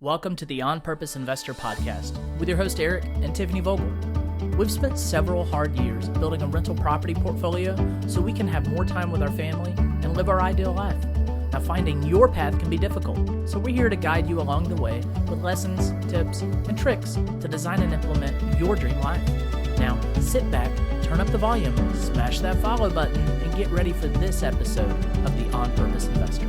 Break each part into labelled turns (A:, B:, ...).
A: Welcome to the On Purpose Investor Podcast with your host Eric and Tiffany Vogel. We've spent several hard years building a rental property portfolio so we can have more time with our family and live our ideal life. Now, finding your path can be difficult, so we're here to guide you along the way with lessons, tips, and tricks to design and implement your dream life. Now, sit back, turn up the volume, smash that follow button, and get ready for this episode of the On Purpose Investor.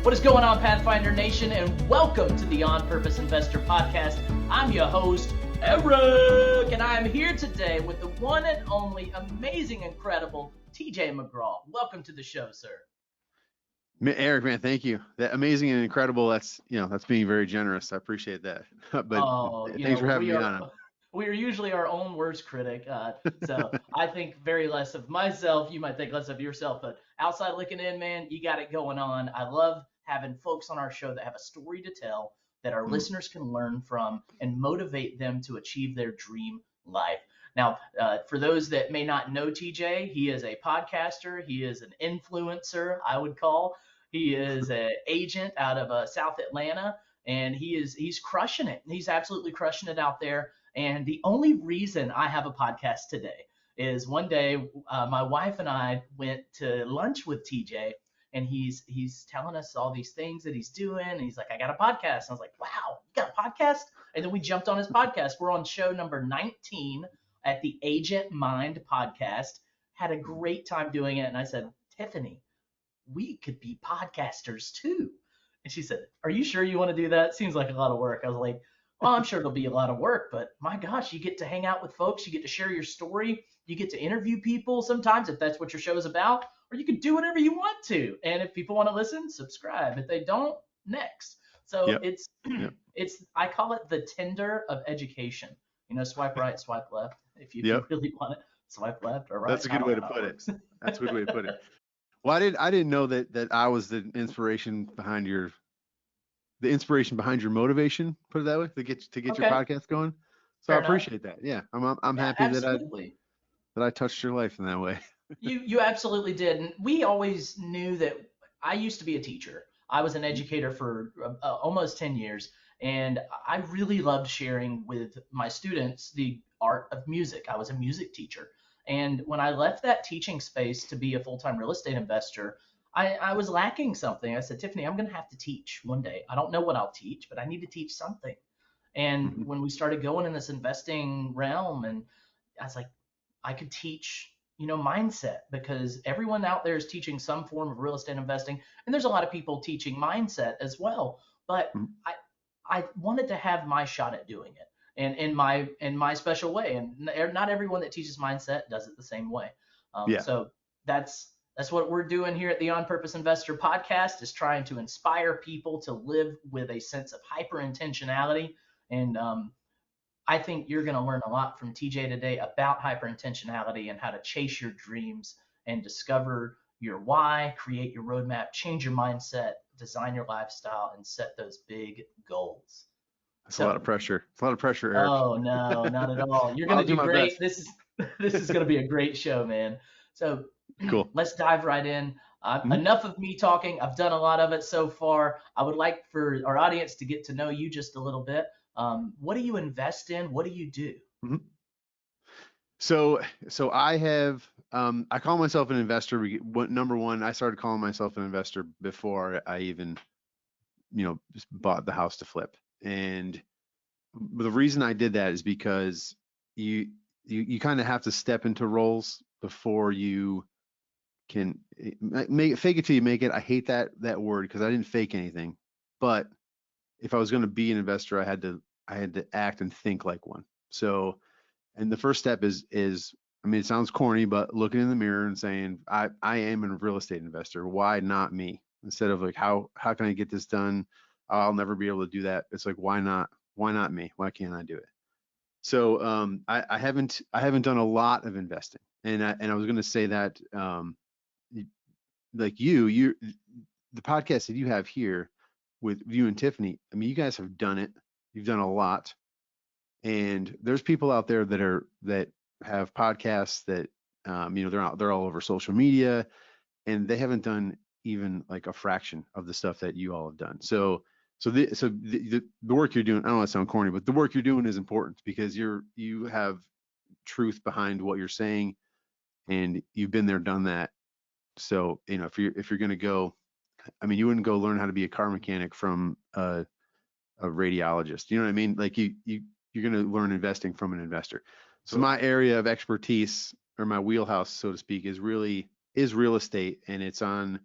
A: What is going on, Pathfinder Nation, and welcome to the On Purpose Investor Podcast. I'm your host, Eric, and I'm here today with the one and only amazing, incredible TJ McGraw. Welcome to the show, sir.
B: Eric, man, thank you. That amazing and incredible. That's being very generous. I appreciate that. But thanks for having me on.
A: We are usually our own worst critic, so I think very less of myself. You might think less of yourself, but outside looking in, man, you got it going on. I love having folks on our show that have a story to tell that our listeners can learn from and motivate them to achieve their dream life. Now, for those that may not know TJ, he is a podcaster. He is an influencer, I would call. He is an agent out of South Atlanta, and he's crushing it. He's absolutely crushing it out there. And the only reason I have a podcast today is one day my wife and I went to lunch with TJ, and he's telling us all these things that he's doing. And he's like, I got a podcast. And I was like, wow, you got a podcast? And then we jumped on his podcast. We're on show number 19 at the Agent Mind podcast. Had a great time doing it. And I said, Tiffany, we could be podcasters too. And she said, are you sure you want to do that? Seems like a lot of work. I was like, well, I'm sure it'll be a lot of work, but my gosh, you get to hang out with folks. You get to share your story. You get to interview people sometimes if that's what your show is about, or you can do whatever you want to. And if people want to listen, subscribe. If they don't, next. So it's I call it the Tinder of education. You know, swipe right, swipe left. If you really want it, swipe left or right.
B: That's a good way to put it. That's a good way to put it. Well, I didn't know that I was the inspiration behind your motivation, put it that way, to get your podcast going. So fair I appreciate enough. That. Yeah, I'm happy absolutely. that I touched your life in that way.
A: You absolutely did. And we always knew that. I used to be a teacher. I was an educator for almost 10 years, and I really loved sharing with my students the art of music. I was a music teacher. And when I left that teaching space to be a full-time real estate investor, I was lacking something. I said, Tiffany, I'm going to have to teach one day. I don't know what I'll teach, but I need to teach something. And when we started going in this investing realm, and I was like, I could teach, mindset, because everyone out there is teaching some form of real estate investing. And there's a lot of people teaching mindset as well. But I wanted to have my shot at doing it. And in my special way, and not everyone that teaches mindset does it the same way. So that's what we're doing here at the On Purpose Investor Podcast, is trying to inspire people to live with a sense of hyper intentionality. And I think you're going to learn a lot from TJ today about hyper intentionality and how to chase your dreams and discover your why, create your roadmap, change your mindset, design your lifestyle, and set those big goals.
B: That's a lot of pressure. It's a lot of pressure, Eric.
A: Oh, no, not at all. You're going to do great. This is going to be a great show, man. So
B: cool.
A: Let's dive right in. Enough of me talking. I've done a lot of it so far. I would like for our audience to get to know you just a little bit. What do you invest in? What do you do?
B: So I have, I call myself an investor. Number one, I started calling myself an investor before I even, just bought the house to flip. And the reason I did that is because you kind of have to step into roles before you can fake it till you make it. I hate that word, because I didn't fake anything. But if I was going to be an investor, I had to act and think like one. So, and the first step is it sounds corny, but looking in the mirror and saying, I am a real estate investor. Why not me? Instead of like, how can I get this done? I'll never be able to do that. It's like, why not me? Why can't I do it? So I haven't done a lot of investing, and I was going to say that like you the podcast that you have here with you and Tiffany, I mean, you guys have done it. You've done a lot, and there's people out there that have podcasts that they're all over social media, and they haven't done even like a fraction of the stuff that you all have done. So the work you're doing, I don't want to sound corny, but the work you're doing is important because you have truth behind what you're saying, and you've been there, done that. So, if you're going to go, I mean, you wouldn't go learn how to be a car mechanic from a radiologist. You know what I mean? Like you're going to learn investing from an investor. So my area of expertise, or my wheelhouse, so to speak, is real estate, and it's on,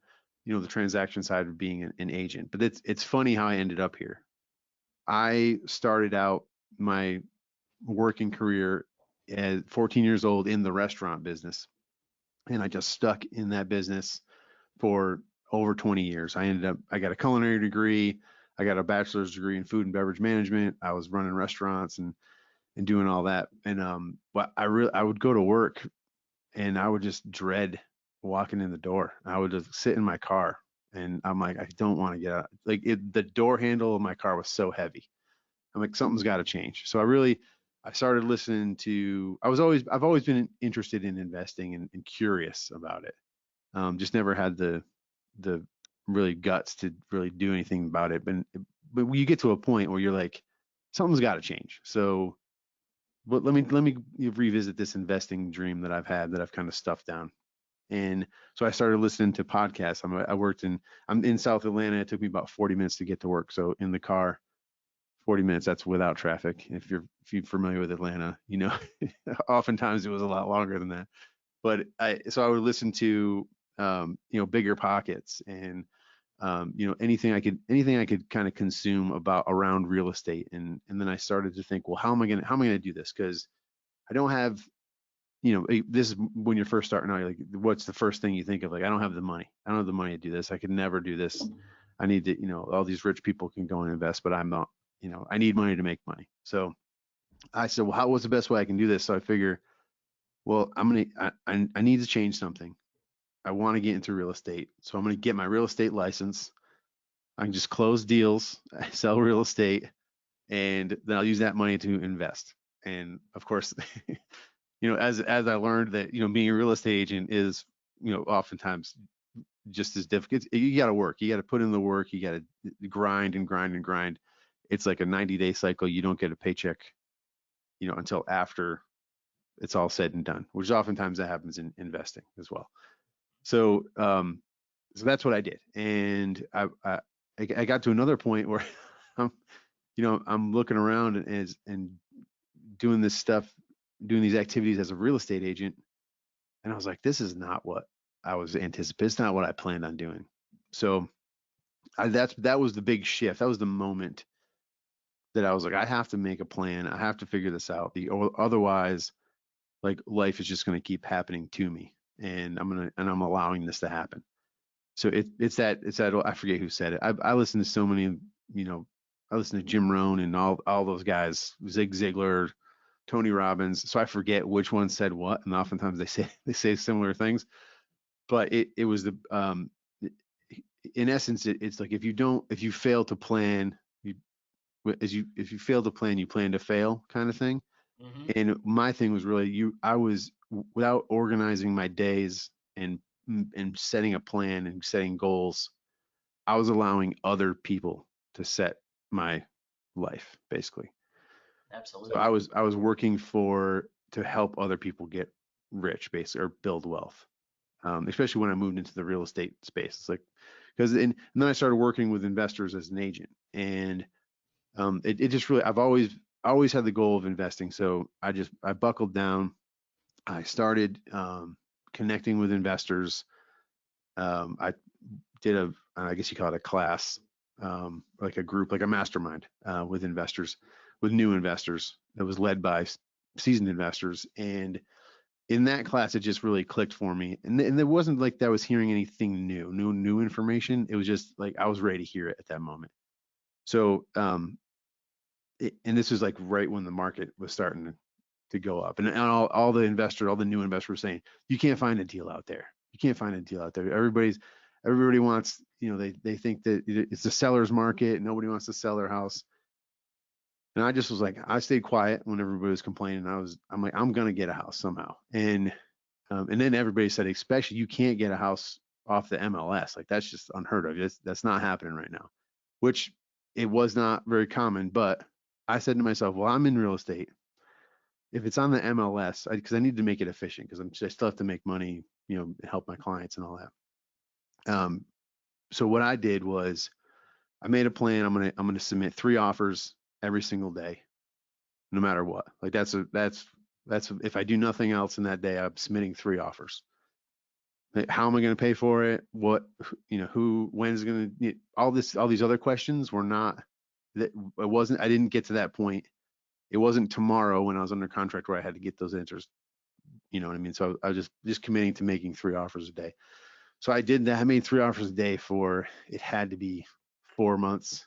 B: the transaction side of being an agent. But it's funny how I ended up here. I started out my working career at 14 years old in the restaurant business, and I just stuck in that business for over 20 years. I got a culinary degree. I got a bachelor's degree in food and beverage management. I was running restaurants and doing all that. And but I would go to work, and I would just dread walking in the door. I would just sit in my car, and I'm like, I don't want to get out. Like the door handle of my car was so heavy. I'm like, something's got to change. So I started listening to. I've always been interested in investing and curious about it. Just never had the really guts to really do anything about it. But when you get to a point where you're like, something's got to change. So, but let me revisit this investing dream that I've had, that I've kind of stuffed down. And so I started listening to podcasts. I'm in South Atlanta. It took me about 40 minutes to get to work. So in the car, 40 minutes, that's without traffic. If you're familiar with Atlanta, oftentimes it was a lot longer than that. But I would listen to Bigger Pockets, and anything I could kind of consume about around real estate. And then I started to think, well, how am I gonna do this? Because I don't have, this is when you're first starting out, you're like, what's the first thing you think of? Like, I don't have the money. I don't have the money to do this. I could never do this. I need to, all these rich people can go and invest, but I'm not, I need money to make money. So I said, well, what's the best way I can do this? So I figure, well, I need to change something. I want to get into real estate. So I'm going to get my real estate license. I can just close deals, sell real estate, and then I'll use that money to invest. And of course, as I learned that, being a real estate agent is, oftentimes just as difficult. You got to work. You got to put in the work. You got to grind and grind and grind. It's like a 90-day cycle. You don't get a paycheck, until after it's all said and done, which oftentimes that happens in investing as well. So, so that's what I did. And I got to another point where I'm looking around and doing this stuff, doing these activities as a real estate agent. And I was like, this is not what I was anticipating. It's not what I planned on doing. So that was the big shift. That was the moment that I was like, I have to make a plan. I have to figure this out. Otherwise, like, life is just going to keep happening to me, and I'm allowing this to happen. So it's that I forget who said it. I listen to so many, I listen to Jim Rohn and all those guys, Zig Ziglar, Tony Robbins. So I forget which one said what, and oftentimes they say similar things. But it was in essence, it's like, if you fail to plan, if you fail to plan, you plan to fail, kind of thing.
A: Mm-hmm.
B: And my thing was really, I was, without organizing my days and setting a plan and setting goals, I was allowing other people to set my life, basically.
A: Absolutely.
B: So I was working to help other people get rich, basically, or build wealth. Especially when I moved into the real estate space. It's like, and then I started working with investors as an agent, and it just really, I've always had the goal of investing. So I buckled down. I started connecting with investors. I did I guess you call it a class, like a group, like a mastermind, with new investors, that was led by seasoned investors. And in that class, it just really clicked for me. And it wasn't like that I was hearing anything new information. It was just like, I was ready to hear it at that moment. So, and this was like right when the market was starting to go up, and all the new investors were saying, you can't find a deal out there. You can't find a deal out there. Everybody wants, they think that it's a seller's market. Nobody wants to sell their house. And I just was like, I stayed quiet when everybody was complaining. I'm like, I'm going to get a house somehow. And then everybody said, especially, you can't get a house off the MLS. Like that's just unheard of. That's not happening right now, which it was not very common. But I said to myself, well, I'm in real estate. If it's on the MLS, because I need to make it efficient, because I still have to make money, help my clients and all that. So what I did was I made a plan. I'm gonna submit 3 offers every single day, no matter what. Like that's if I do nothing else in that day, I'm submitting 3 offers. How am I going to pay for it? What, who, when's going to, all these other questions were not, that it wasn't, I didn't get to that point. It wasn't tomorrow when I was under contract where I had to get those answers. You know what I mean? So I was just committing to making 3 offers a day. So I did that. I made 3 offers a day for, it had to be 4 months.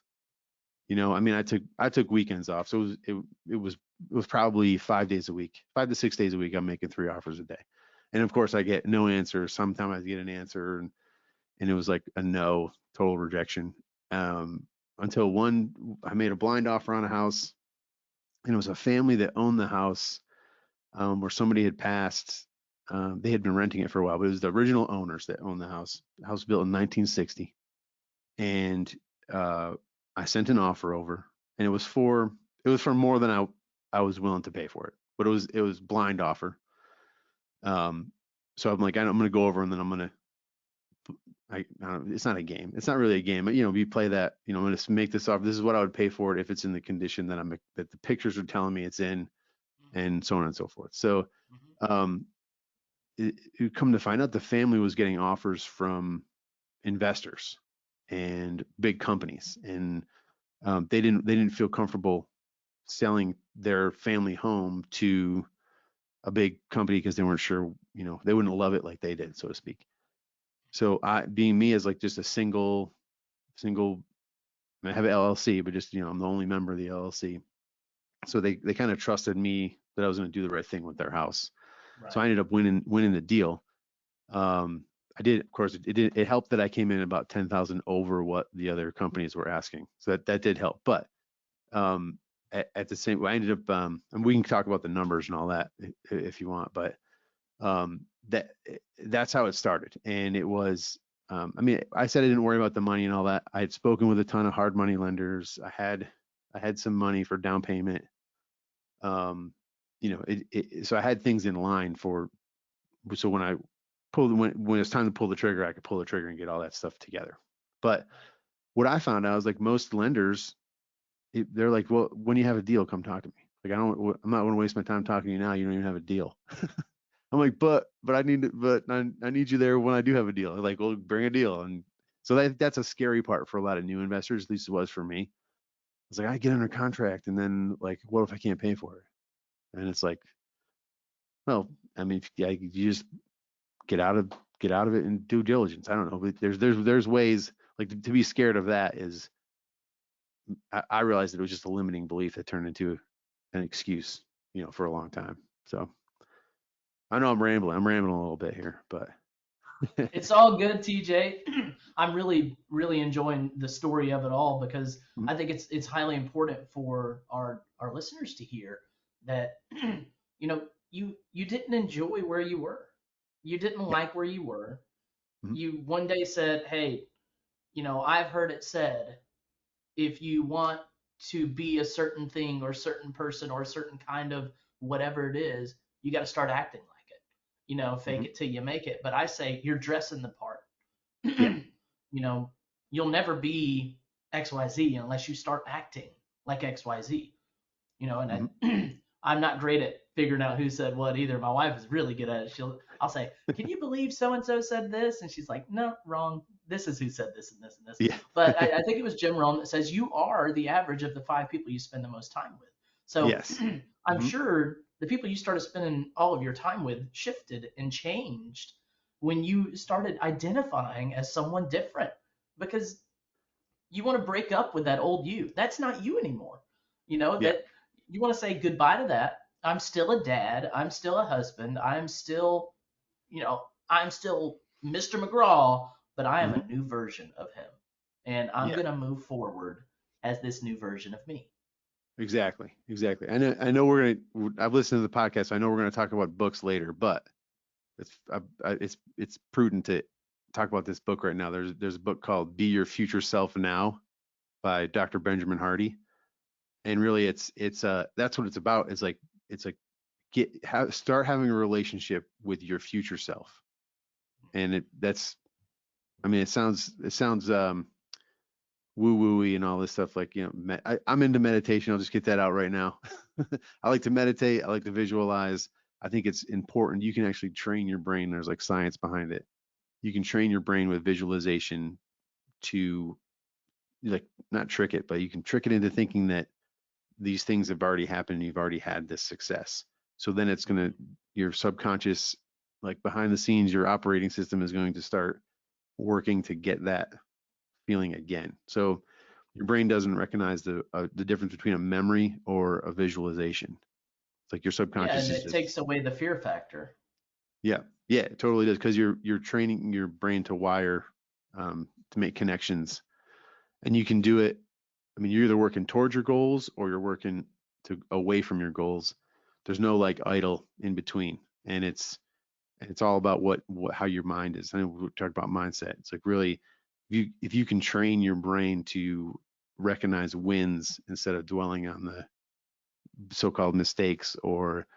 B: I mean, I took weekends off. So it was probably 5 days a week, 5 to 6 days a week. I'm making 3 offers a day. And of course I get no answer. Sometimes I get an answer and it was like a no, total rejection. Until I made a blind offer on a house, and it was a family that owned the house, where somebody had passed. They had been renting it for a while, but it was the original owners that owned the house. The house was built in 1960. And I sent an offer over, and it was for more than I was willing to pay for it, but it was blind offer. So I'm like, I'm going to go over, and then I'm going to, I don't know, it's not a game. It's not really a game, but we play that, I'm going to make this offer. This is what I would pay for it if it's in the condition that that the pictures are telling me it's in, and so on and so forth. So, it come to find out the family was getting offers from investors and big companies, and they didn't feel comfortable selling their family home to a big company because they weren't sure, they wouldn't love it like they did, so to speak. So being me as like just a single, I have an LLC, but just, I'm the only member of the LLC. So they kind of trusted me that I was going to do the right thing with their house. Right. So I ended up winning the deal. I did, of course, it helped that I came in about 10,000 over what the other companies were asking. So that did help. But at the same, I ended up, and we can talk about the numbers and all that if you want, but that's how it started. And it was, I mean, I said I didn't worry about the money and all that. I had spoken with a ton of hard money lenders. I had some money for down payment. So I had things in line so when when it's time to pull the trigger, I could pull the trigger and get all that stuff together. But what I found out was like most lenders, they're like, well, when you have a deal, come talk to me. Like, I'm not going to waste my time talking to you now. You don't even have a deal. I'm like, but I need you there when I do have a deal. They're like, well, bring a deal. And so that's a scary part for a lot of new investors. At least it was for me. I was like, I get under contract, and then like, what if I can't pay for it? And it's like, well, I mean, you just get out of it and due diligence. I don't know, but there's ways, like, to be scared of that is, I realized that it was just a limiting belief that turned into an excuse, for a long time. So I know I'm rambling a little bit here, but
A: it's all good, TJ. I'm really, really enjoying the story of it all, because I think it's highly important for our listeners to hear that, you didn't enjoy where you were. You didn't like where you were. You one day said, hey, I've heard it said, if you want to be a certain thing or a certain person or a certain kind of whatever it is, you got to start acting like it. Fake it till you make it. But I say you're dressing the part. You'll never be XYZ unless you start acting like XYZ. And I'm not great at figuring out who said what either. My wife is really good at it. I'll say, can you believe so and so said this? And she's like, no, wrong. This is who said this and this and this.
B: Yeah.
A: But I think it was Jim Rohn that says you are the average of the 5 people you spend the most time with. So
B: yes.
A: I'm sure the people you started spending all of your time with shifted and changed when you started identifying as someone different, because you want to break up with that old you. That's not you anymore. That you want to say goodbye to that. I'm still a dad. I'm still a husband. I'm still Mr. McGraw, but I am a new version of him. And I'm going to move forward as this new version of me.
B: Exactly. I know I've listened to the podcast. So I know we're going to talk about books later, but it's prudent to talk about this book right now. There's a book called Be Your Future Self Now by Dr. Benjamin Hardy. And really it's that's what it's about. It's like start having a relationship with your future self. And it sounds woo wooey and all this stuff. Like, I'm into meditation. I'll just get that out right now. I like to meditate. I like to visualize. I think it's important. You can actually train your brain. There's like science behind it. You can train your brain with visualization to, like, not trick it, but you can trick it into thinking that these things have already happened and you've already had this success. So then your subconscious, like behind the scenes, your operating system is going to start working to get that feeling again. So your brain doesn't recognize the difference between a memory or a visualization. It's like your
A: Yeah,
B: subconscious
A: and
B: is
A: it
B: just,
A: takes away the fear factor.
B: yeah, yeah, it totally does, because you're training your brain to wire, to make connections, and you can do it. I mean, you're either working towards your goals or you're working to away from your goals. There's no like idle in between, and it's all about what how your mind is. I know we talked about mindset. It's like, really, if you can train your brain to recognize wins instead of dwelling on the so-called mistakes, or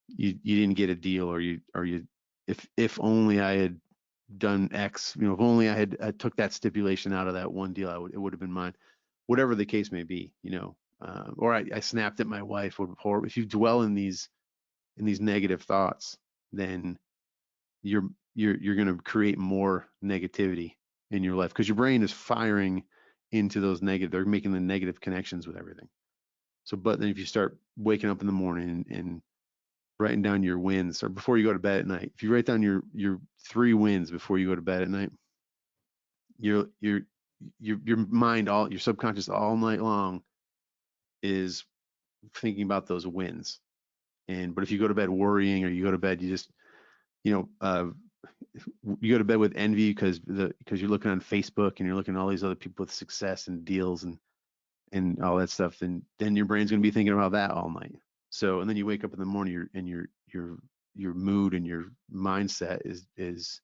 B: you didn't get a deal, or you if only I had done X, if only I took that stipulation out of that one deal, it would have been mine. Whatever the case may be, or I snapped at my wife, or if you dwell in these negative thoughts, then you're you're going to create more negativity in your life, because your brain is firing into those negative. They're making the negative connections with everything. So, but then if you start waking up in the morning and writing down your wins, or before you go to bed at night, if you write down your 3 wins before you go to bed at night, your mind, all your subconscious all night long is thinking about those wins. But if you go to bed worrying, or you go to bed, you just, you know, uh, you go to bed with envy because you're looking on Facebook and you're looking at all these other people with success and deals and all that stuff, then your brain's going to be thinking about that all night. So, and then you wake up in the morning, your mood and your mindset is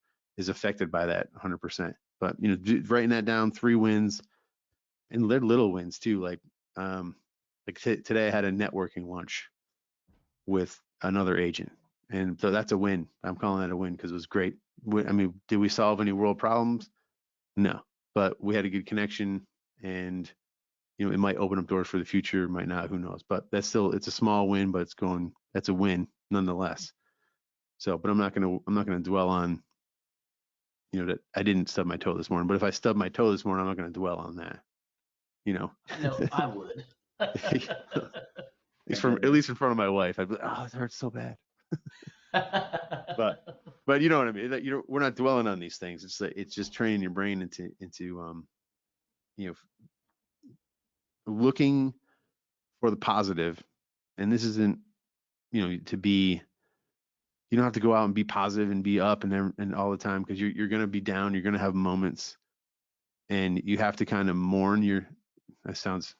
B: affected by that 100%. But writing that down, 3 wins, and little wins too. Like today I had a networking lunch with another agent, and so that's a win. I'm calling that a win because it was great. I mean, did we solve any world problems? No, but we had a good connection, and it might open up doors for the future, it might not, who knows? But it's a small win, but that's a win nonetheless. So, but I'm not gonna dwell on, that I didn't stub my toe this morning. But if I stub my toe this morning, I'm not gonna dwell on that.
A: No, I would.
B: At least in front of my wife, I'd be like, oh, it hurts so bad. But you know what I mean. That, we're not dwelling on these things. It's just training your brain into looking for the positive. And this isn't, to be. You don't have to go out and be positive and be up and all the time, because you're going to be down. You're going to have moments, and you have to kind of mourn your. It sounds.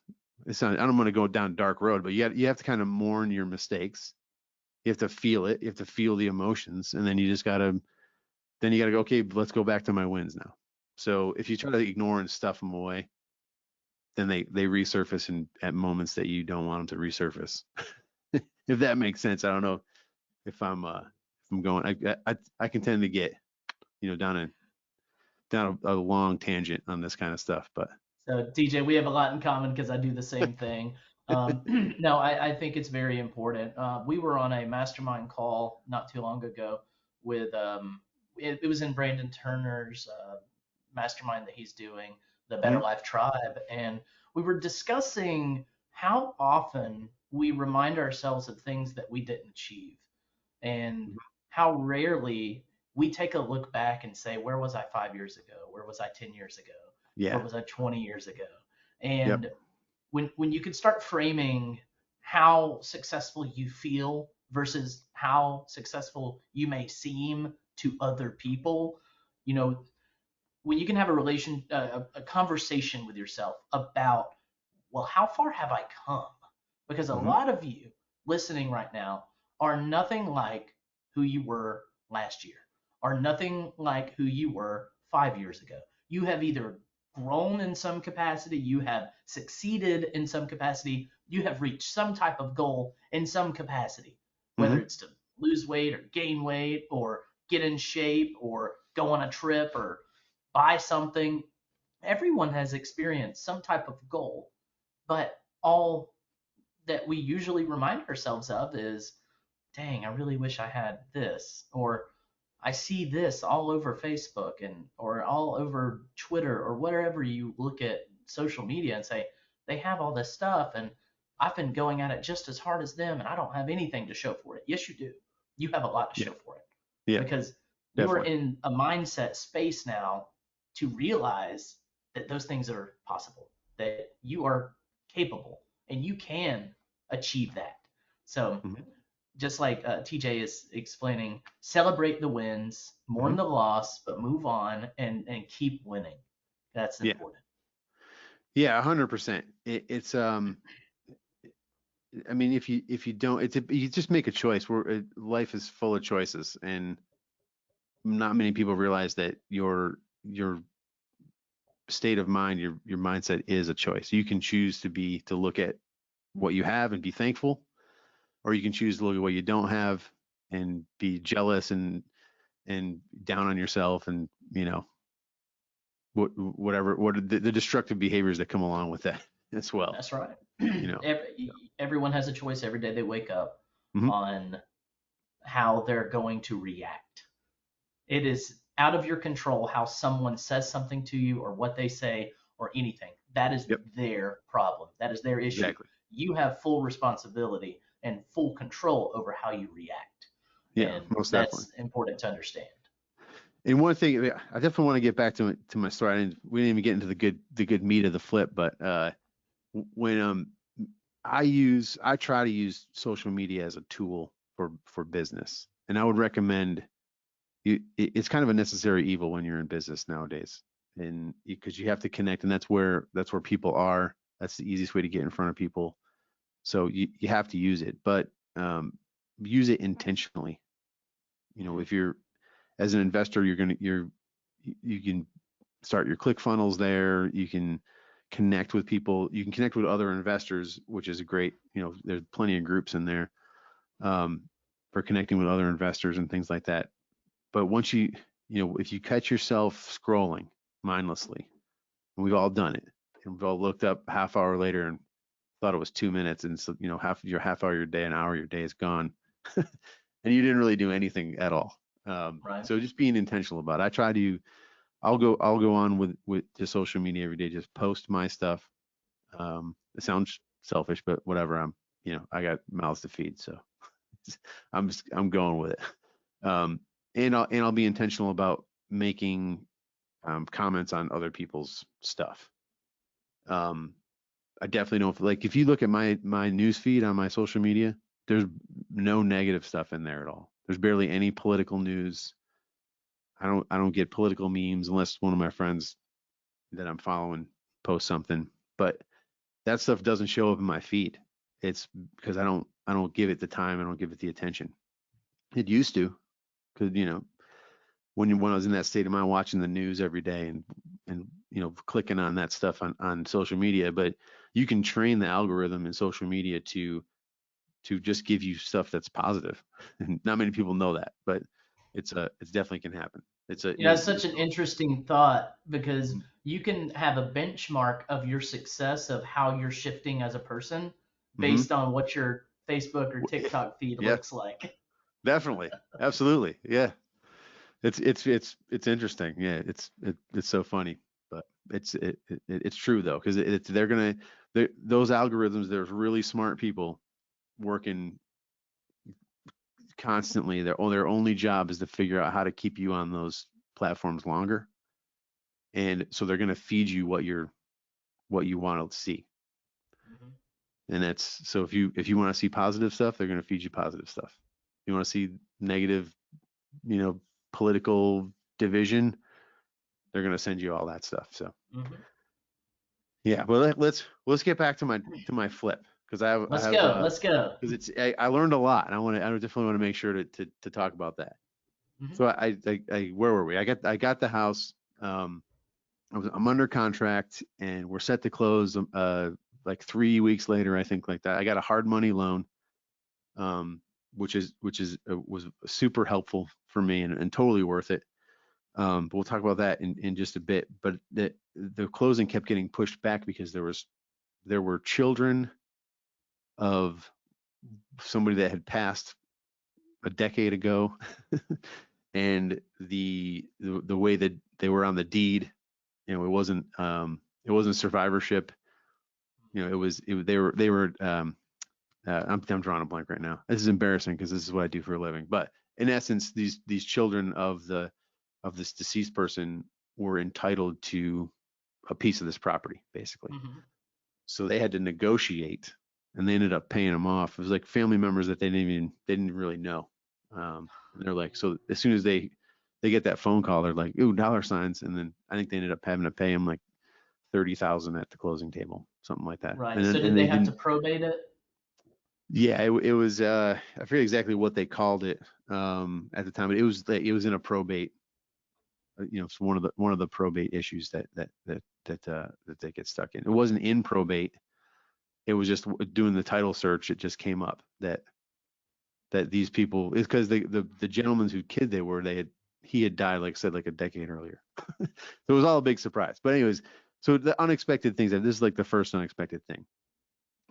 B: I don't want to go down a dark road, but you have to kind of mourn your mistakes. You have to feel it. You have to feel the emotions, and then you gotta go, okay, let's go back to my wins now. So if you try to ignore and stuff them away, then they resurface at moments that you don't want them to resurface. If that makes sense. I don't know if I'm going. I can tend to get down a long tangent on this kind of stuff, but
A: So TJ, we have a lot in common because I do the same thing. No, I think it's very important. We were on a mastermind call not too long ago with it was in Brandon Turner's mastermind that he's doing, the Better
B: Mhm.
A: Life Tribe, and we were discussing how often we remind ourselves of things that we didn't achieve, and how rarely we take a look back and say, where was I 5 years ago? Where was I 10 years ago? Where
B: Yeah.
A: was I 20 years ago?
B: Yep.
A: And when you can start framing how successful you feel versus how successful you may seem to other people, you know, when you can have a conversation with yourself about, well, how far have I come? Because a
B: Hmm.
A: lot of you listening right now are nothing like who you were last year, are nothing like who you were 5 years ago. You have either grown in some capacity, you have succeeded in some capacity, you have reached some type of goal in some capacity, whether
B: Mm-hmm.
A: it's to lose weight or gain weight or get in shape or go on a trip or buy something. Everyone has experienced some type of goal, but all that we usually remind ourselves of is, dang, I really wish I had this, or I see this all over Facebook and or all over Twitter or wherever you look at social media and say they have all this stuff and I've been going at it just as hard as them and I don't have anything to show for it. Yes, you do. You have a lot to
B: Yeah.
A: show for it
B: Yeah.
A: because you are
B: Definitely.
A: in a mindset space now to realize that those things are possible, that you are capable and you can achieve that. So
B: Mm-hmm.
A: just like TJ is explaining, celebrate the wins, mourn
B: Mm-hmm.
A: the loss, but move on and keep winning. That's
B: Yeah.
A: important.
B: Yeah. 100%. It's I mean, if you don't, you just make a choice. Life is full of choices, and not many people realize that your state of mind, your mindset is a choice. You can choose to look at what you have and be thankful, or you can choose to look at what you don't have and be jealous and down on yourself, and what are the destructive behaviors that come along with that as well.
A: That's right.
B: You know.
A: Everyone has a choice every day they wake up
B: Hmm.
A: on how they're going to react. It is out of your control how someone says something to you or what they say or anything. That is
B: Yep.
A: their problem. That is their issue.
B: Exactly.
A: You have full responsibility and full control over how you react.
B: Yeah.
A: And
B: Most definitely.
A: that's important to understand.
B: And one thing, I definitely want to get back to my story. We didn't even get into the good meat of the flip, but when I try to use social media as a tool for business, and I would recommend it's kind of a necessary evil when you're in business nowadays, and because you have to connect, and that's where people are. That's the easiest way to get in front of people. So you have to use it, but use it intentionally. If you're as an investor, you can start your click funnels there. You can connect with people. You can connect with other investors, which is a great. There's plenty of groups in there um, for connecting with other investors and things like that. But once if you catch yourself scrolling mindlessly, and we've all done it, and we've all looked up half hour later and thought it was 2 minutes, and so half hour of your day, an hour of your day is gone, and you didn't really do anything at all.
A: Right.
B: So just being intentional about it. I'll go on with to social media every day, just post my stuff. It sounds selfish, but whatever. I got mouths to feed, so I'm going with it. And I'll be intentional about making comments on other people's stuff. I definitely don't like if you look at my news feed on my social media, there's no negative stuff in there at all. There's barely any political news. I don't get political memes unless one of my friends that I'm following posts something. But that stuff doesn't show up in my feed. It's because I don't give it the time. I don't give it the attention. It used to, because when I was in that state of mind, watching the news every day and clicking on that stuff on social media. But you can train the algorithm in social media to just give you stuff that's positive. And not many people know that, but it's definitely can happen. It's a
A: Yeah, it's such an interesting thought because
B: Mhm.
A: you can have a benchmark of your success of how you're shifting as a person
B: Mhm.
A: based on what your Facebook or TikTok feed
B: Yeah,
A: looks like.
B: definitely, absolutely, yeah. It's interesting. Yeah, it's so funny, but it's true though, because those algorithms. There's really smart people working constantly. Their only job is to figure out how to keep you on those platforms longer, and so they're gonna feed you what you want to see.
A: Mhm.
B: And that's so if you want to see positive stuff, they're gonna feed you positive stuff. You want to see negative, you know, political division, they're gonna send you all that stuff. So
A: Mhm.
B: yeah, well let's get back to my flip, because I
A: Let's
B: have
A: go. Let's go.
B: because I learned a lot, and I definitely want to make sure to talk about that.
A: Mhm.
B: So I where were we? I got the house. Um, I'm under contract and we're set to close like 3 weeks later, I think, like that. I got a hard money loan, um, which is was super helpful for me and totally worth it. But we'll talk about that in just a bit. But the closing kept getting pushed back because there were children of somebody that had passed a decade ago, and the way that they were on the deed, it wasn't survivorship. They were I'm drawing a blank right now. This is embarrassing because this is what I do for a living. But in essence, these children of this deceased person were entitled to a piece of this property, basically.
A: Mm-hmm.
B: So they had to negotiate, and they ended up paying them off. It was like family members that they didn't really know. And they're like, so as soon as they get that phone call, they're like, ooh, dollar signs, and then I think they ended up having to pay them like 30,000 at the closing table, something like that.
A: Right.
B: And
A: So
B: then
A: did
B: and
A: they
B: they
A: have to
B: didn't.
A: probate it?
B: Yeah, it was I forget exactly what they called it at the time, but it was in a probate. It's one of the probate issues that they get stuck in. It wasn't in probate. It was just doing the title search. It just came up that these people is because the gentleman whose kid they were, he had died, like I said, like a decade earlier. So it was all a big surprise. But anyways, so the unexpected things, this is like the first unexpected thing.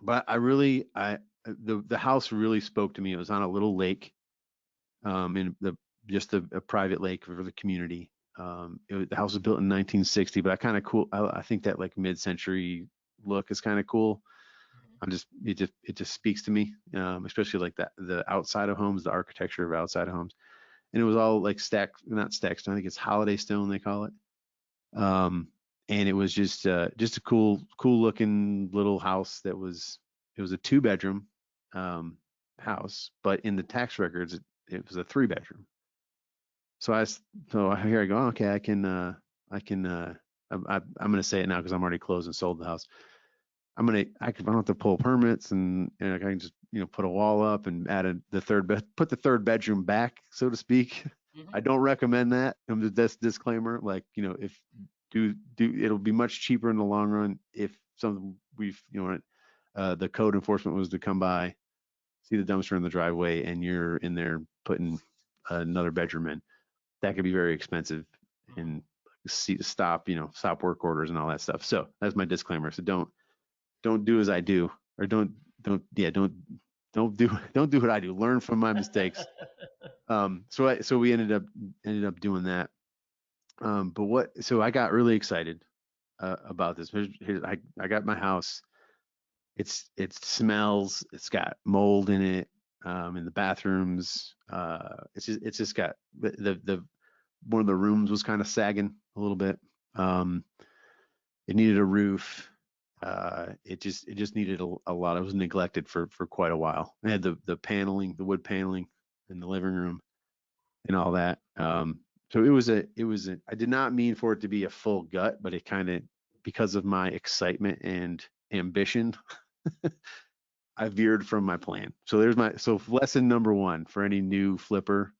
B: But the house really spoke to me. It was on a little lake, in just a private lake for the community. The house was built in 1960, but I kind of cool. I think that like mid-century look is kind of cool. It just speaks to me, especially like that the outside of homes, the architecture of outside of homes, and it was all like not stacked stone. I think it's holiday stone they call it. Um, and it was just a cool looking little house it was a 2 bedroom house, but in the tax records it was a 3 bedroom. So here I go. Okay, I can I'm gonna say it now because I'm already closed and sold the house. I don't have to pull permits and I can just put a wall up and put the third bedroom back, so to speak.
A: Mm-hmm.
B: I don't recommend that. This disclaimer, like if it'll be much cheaper in the long run if the code enforcement was to come by, see the dumpster in the driveway, and you're in there putting another bedroom in. That could be very expensive and stop work orders and all that stuff. So that's my disclaimer. So don't do as I do, or don't do what I do. Learn from my mistakes. So we ended up doing that. So I got really excited about this. I got my house. It smells. It's got mold in it, in the bathrooms. It's just got the one of the rooms was kind of sagging a little bit. Um, it needed a roof. It just needed a lot. It was neglected for quite a while. I had the wood paneling in the living room and all that. So I did not mean for it to be a full gut, but it kind of, because of my excitement and ambition, I veered from my plan. So lesson number one for any new flipper: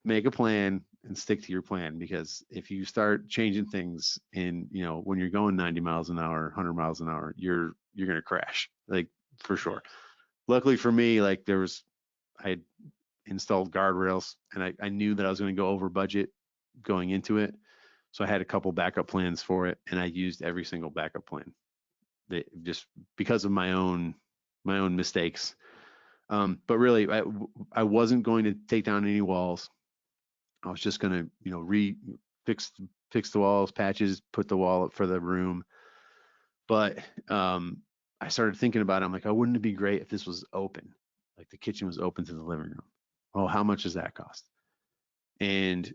B: make a plan and stick to your plan, because if you start changing things when you're going 90 miles an hour, 100 miles an hour, you're going to crash, like, for sure. Luckily for me, like, I had installed guardrails, and I knew that I was going to go over budget going into it. So I had a couple backup plans for it, and I used every single backup plan, just because of my own mistakes. But really, I wasn't going to take down any walls. I was just gonna, fix the walls, patches, put the wall up for the room. But I started thinking about it. I'm like, oh, wouldn't it be great if this was open, like the kitchen was open to the living room? Oh, how much does that cost? And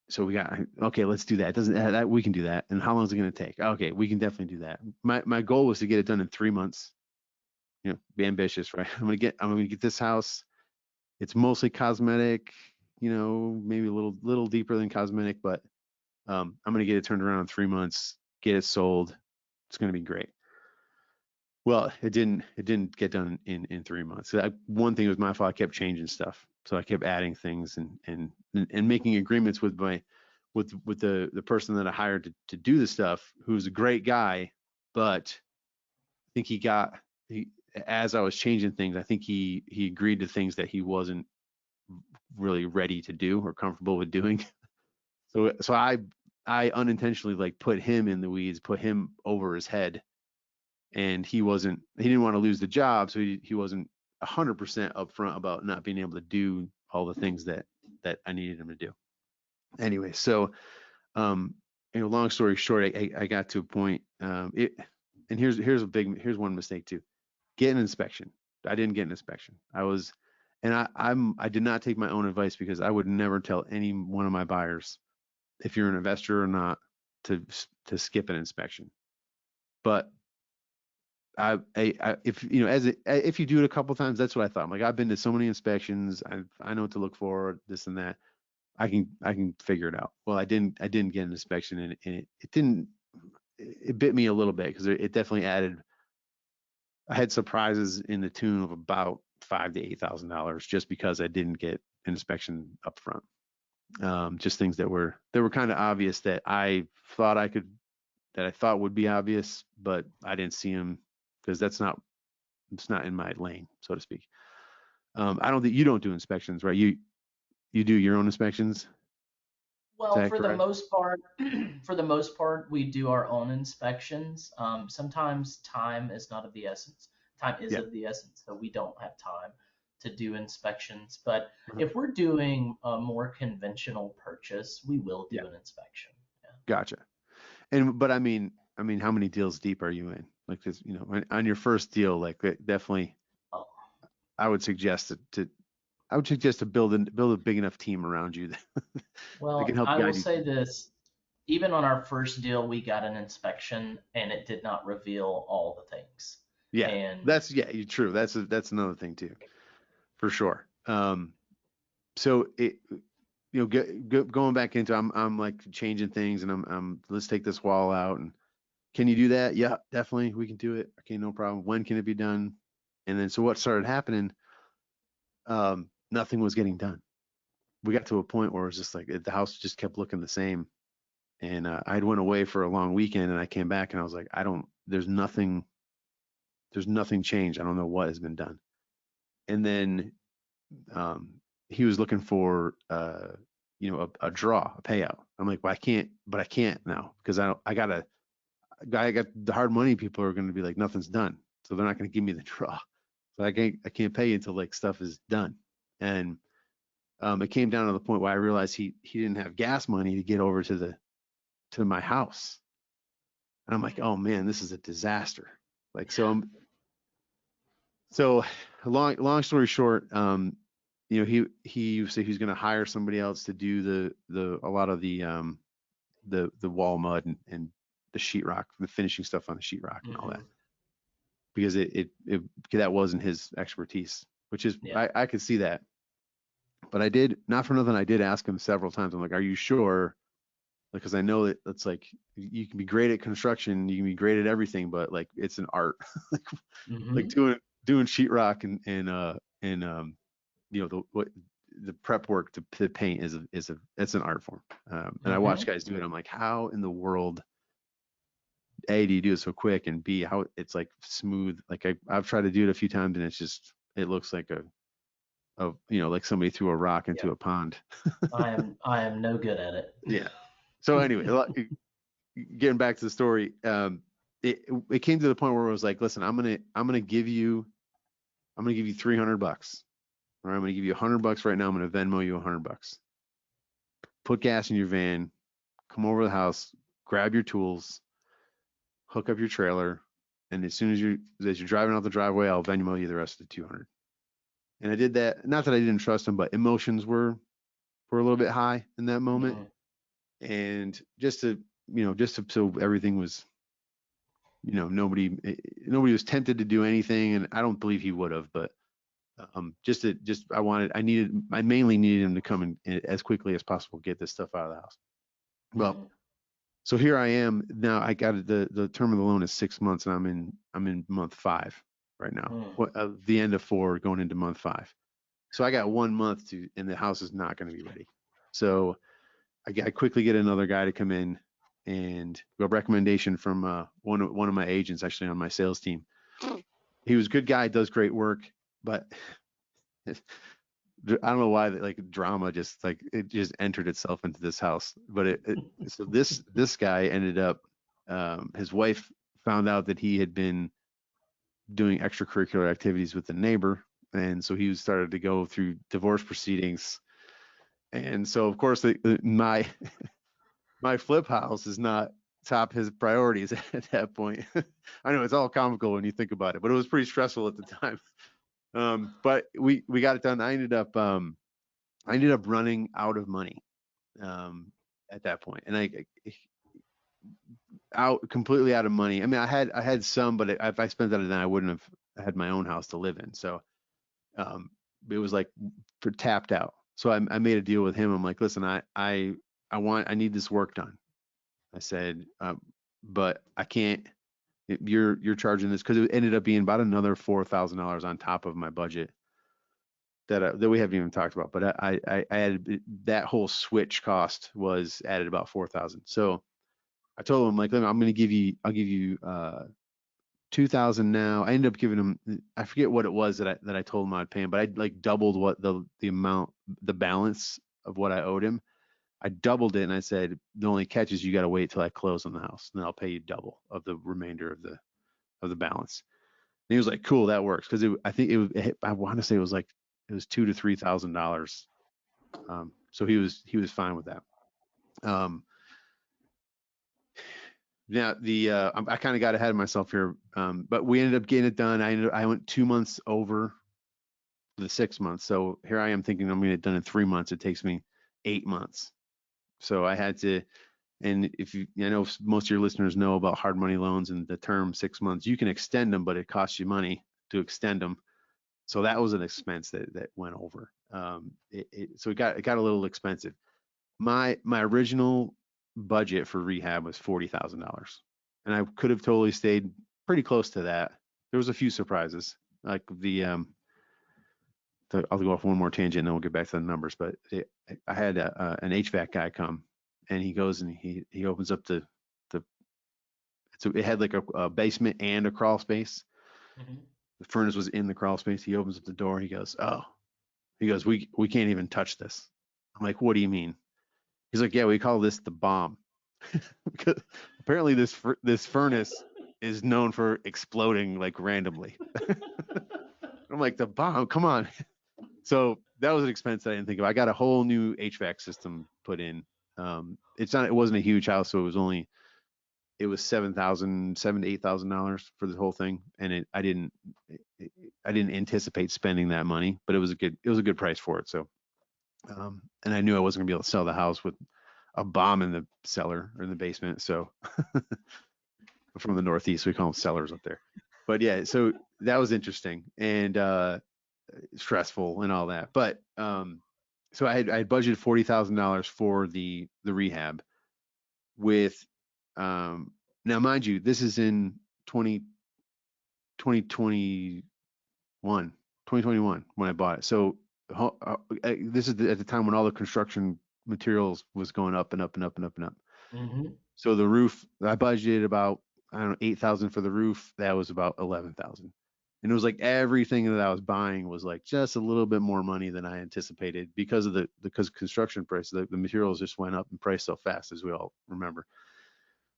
B: so we got, okay, let's do that. It doesn't that we can do that. And how long is it going to take? Okay, we can definitely do that. My goal was to get it done in 3 months. Be ambitious, right? I'm gonna get this house. It's mostly cosmetic, maybe a little deeper than cosmetic, but I'm gonna get it turned around in 3 months, get it sold. It's gonna be great. Well, it didn't get done in 3 months. So one thing was my fault. I kept changing stuff, so I kept adding things and making agreements with with the person that I hired to do the stuff, who's a great guy, but I think as I was changing things, I think he agreed to things that he wasn't really ready to do or comfortable with doing. So I unintentionally like put him in the weeds, put him over his head, and he didn't want to lose the job, so he wasn't 100% upfront about not being able to do all the things that I needed him to do. Anyway, so long story short, I got to a point. And here's one mistake too. Get an inspection. I didn't get an inspection. I did not take my own advice, because I would never tell any one of my buyers, if you're an investor or not, to skip an inspection. But if if you do it a couple times, that's what I thought. I'm like, I've been to so many inspections. I know what to look for, this and that. I can figure it out. Well, I didn't get an inspection, and it bit me a little bit, because it definitely added. I had surprises in the tune of about $5,000 to $8,000 just because I didn't get an inspection up front. Just things that were kind of obvious that I thought would be obvious, but I didn't see them, because it's not in my lane, so to speak. I don't think you don't do inspections, right? You do your own inspections?
A: Well, for the most part, we do our own inspections. Sometimes time is not of the essence. Time is of the essence, so we don't have time to do inspections. But if we're doing a more conventional purchase, we will do an inspection. Yeah.
B: Gotcha. But I mean, how many deals deep are you in? Like this, on your first deal, like definitely, I would suggest to build a big enough team around you that
A: Well,
B: can help
A: I
B: guide
A: will
B: you.
A: say this. Even on our first deal, we got an inspection, and it did not reveal all the things.
B: Yeah,
A: and
B: you're true. That's another thing too, for sure. So going back into, I'm like changing things, and I'm let's take this wall out, and can you do that? Yeah, definitely, we can do it. Okay, no problem. When can it be done? And then, so what started happening? Nothing was getting done. We got to a point where it was just like the house just kept looking the same. And I'd went away for a long weekend, and I came back, and I was like, there's nothing changed. I don't know what has been done. And then he was looking for a payout. I'm like, well, I can't now, because I got the hard money people are going to be like, nothing's done, so they're not going to give me the draw. So I can't pay you until like stuff is done. And it came down to the point where I realized he didn't have gas money to get over to my house. And I'm like, oh man, this is a disaster. Like, so long story short, he said he's going to hire somebody else to do a lot of the wall mud and the sheetrock, the finishing stuff on the sheetrock and all that, because that wasn't his expertise, which is, I could see that. But I did, not for nothing, I did ask him several times. I'm like, are you sure? Because I know that it's like, you can be great at construction, you can be great at everything, but like, it's an art. like doing sheetrock and the prep work to paint it's an art form. And I watch guys do it. I'm like, how in the world, A, do you do it so quick, and B, how it's like smooth? Like I've tried to do it a few times, and it looks like like somebody threw a rock into a pond.
A: I am no good at it.
B: Yeah. So anyway, getting back to the story, it came to the point where it was like, listen, I'm gonna give you $300, or I'm gonna give you $100 right now. I'm gonna Venmo you $100. Put gas in your van, come over to the house, grab your tools, hook up your trailer, and as soon as you're driving out the driveway, I'll Venmo you the rest of the $200. And I did that. Not that I didn't trust him, but emotions were a little bit high in that moment, and just to so everything was, nobody was tempted to do anything, and I don't believe he would have, but I mainly needed him to come in as quickly as possible, get this stuff out of the house. Well, so here I am now. I got the term of the loan is 6 months, and I'm in month 5 right now. The end of 4 going into month 5. So I got 1 month and the house is not going to be ready. So I quickly get another guy to come in, and a recommendation from one of my agents actually on my sales team. He was a good guy, does great work, but I don't know why like drama just like it just entered itself into this house. But so this guy ended up his wife found out that he had been doing extracurricular activities with the neighbor, and so he started to go through divorce proceedings. And so of course my flip house is not top his priorities at that point. I know it's all comical when you think about it, but it was pretty stressful at the time. But we got it done. I ended up running out of money at that point, and I out completely out of money. I mean, I had some, but if I spent that, then I wouldn't have had my own house to live in. So um, it was like tapped out. So I made a deal with him. I'm like, listen, I need this work done. I said, but I can't. You're charging this because it ended up being about another $4,000 on top of my budget that we haven't even talked about. But I added that whole switch cost was added about 4,000. So I told him like, I'm going to I'll give you 2,000 now. I ended up giving him, I forget what it was that I told him I'd pay him, but I like doubled what the amount, the balance of what I owed him. I doubled it and I said, the only catch is you got to wait till I close on the house, and then I'll pay you double of the remainder of the balance. And he was like, cool, that works. Cause I think I want to say it was $2,000 to $3,000. So he was fine with that. Now I kind of got ahead of myself here. But we ended up getting it done. I went 2 months over the 6 months. So here I am thinking I'm going to get it done in 3 months. It takes me 8 months. So I had to, and I know most of your listeners know about hard money loans and the term 6 months. You can extend them, but it costs you money to extend them. So that was an expense that went over. So it got a little expensive. My original budget for rehab was $40,000, and I could have totally stayed pretty close to that. There was a few surprises, like I'll go off one more tangent and then we'll get back to the numbers. But I had an HVAC guy come, and he goes and he opens up the so it had like a basement and a crawl space.
A: Mm-hmm.
B: The furnace was in the crawl space. He opens up the door. He goes, we can't even touch this. I'm like, what do you mean? He's like, yeah, we call this the bomb. Because apparently this furnace is known for exploding like randomly. I'm like, the bomb, come on. So that was an expense that I didn't think of. I got a whole new HVAC system put in. It wasn't a huge house, so it was $7,000 to $8,000 for the whole thing, and I didn't anticipate spending that money, but it was a good price for it. So, and I knew I wasn't gonna be able to sell the house with a bomb in the cellar or in the basement. So, from the Northeast, we call them cellars up there. But yeah, so that was interesting and stressful and all that. But so I had budgeted $40,000 for the rehab with now mind you, this is in 2021 when I bought it. So this is at the time when all the construction materials was going up and up and up and up and up.
A: Mm-hmm.
B: So the roof, I budgeted about, I don't know, 8,000 for the roof. That was about 11,000. And it was like everything that I was buying was like just a little bit more money than I anticipated because of because construction price, the materials just went up in price so fast, as we all remember.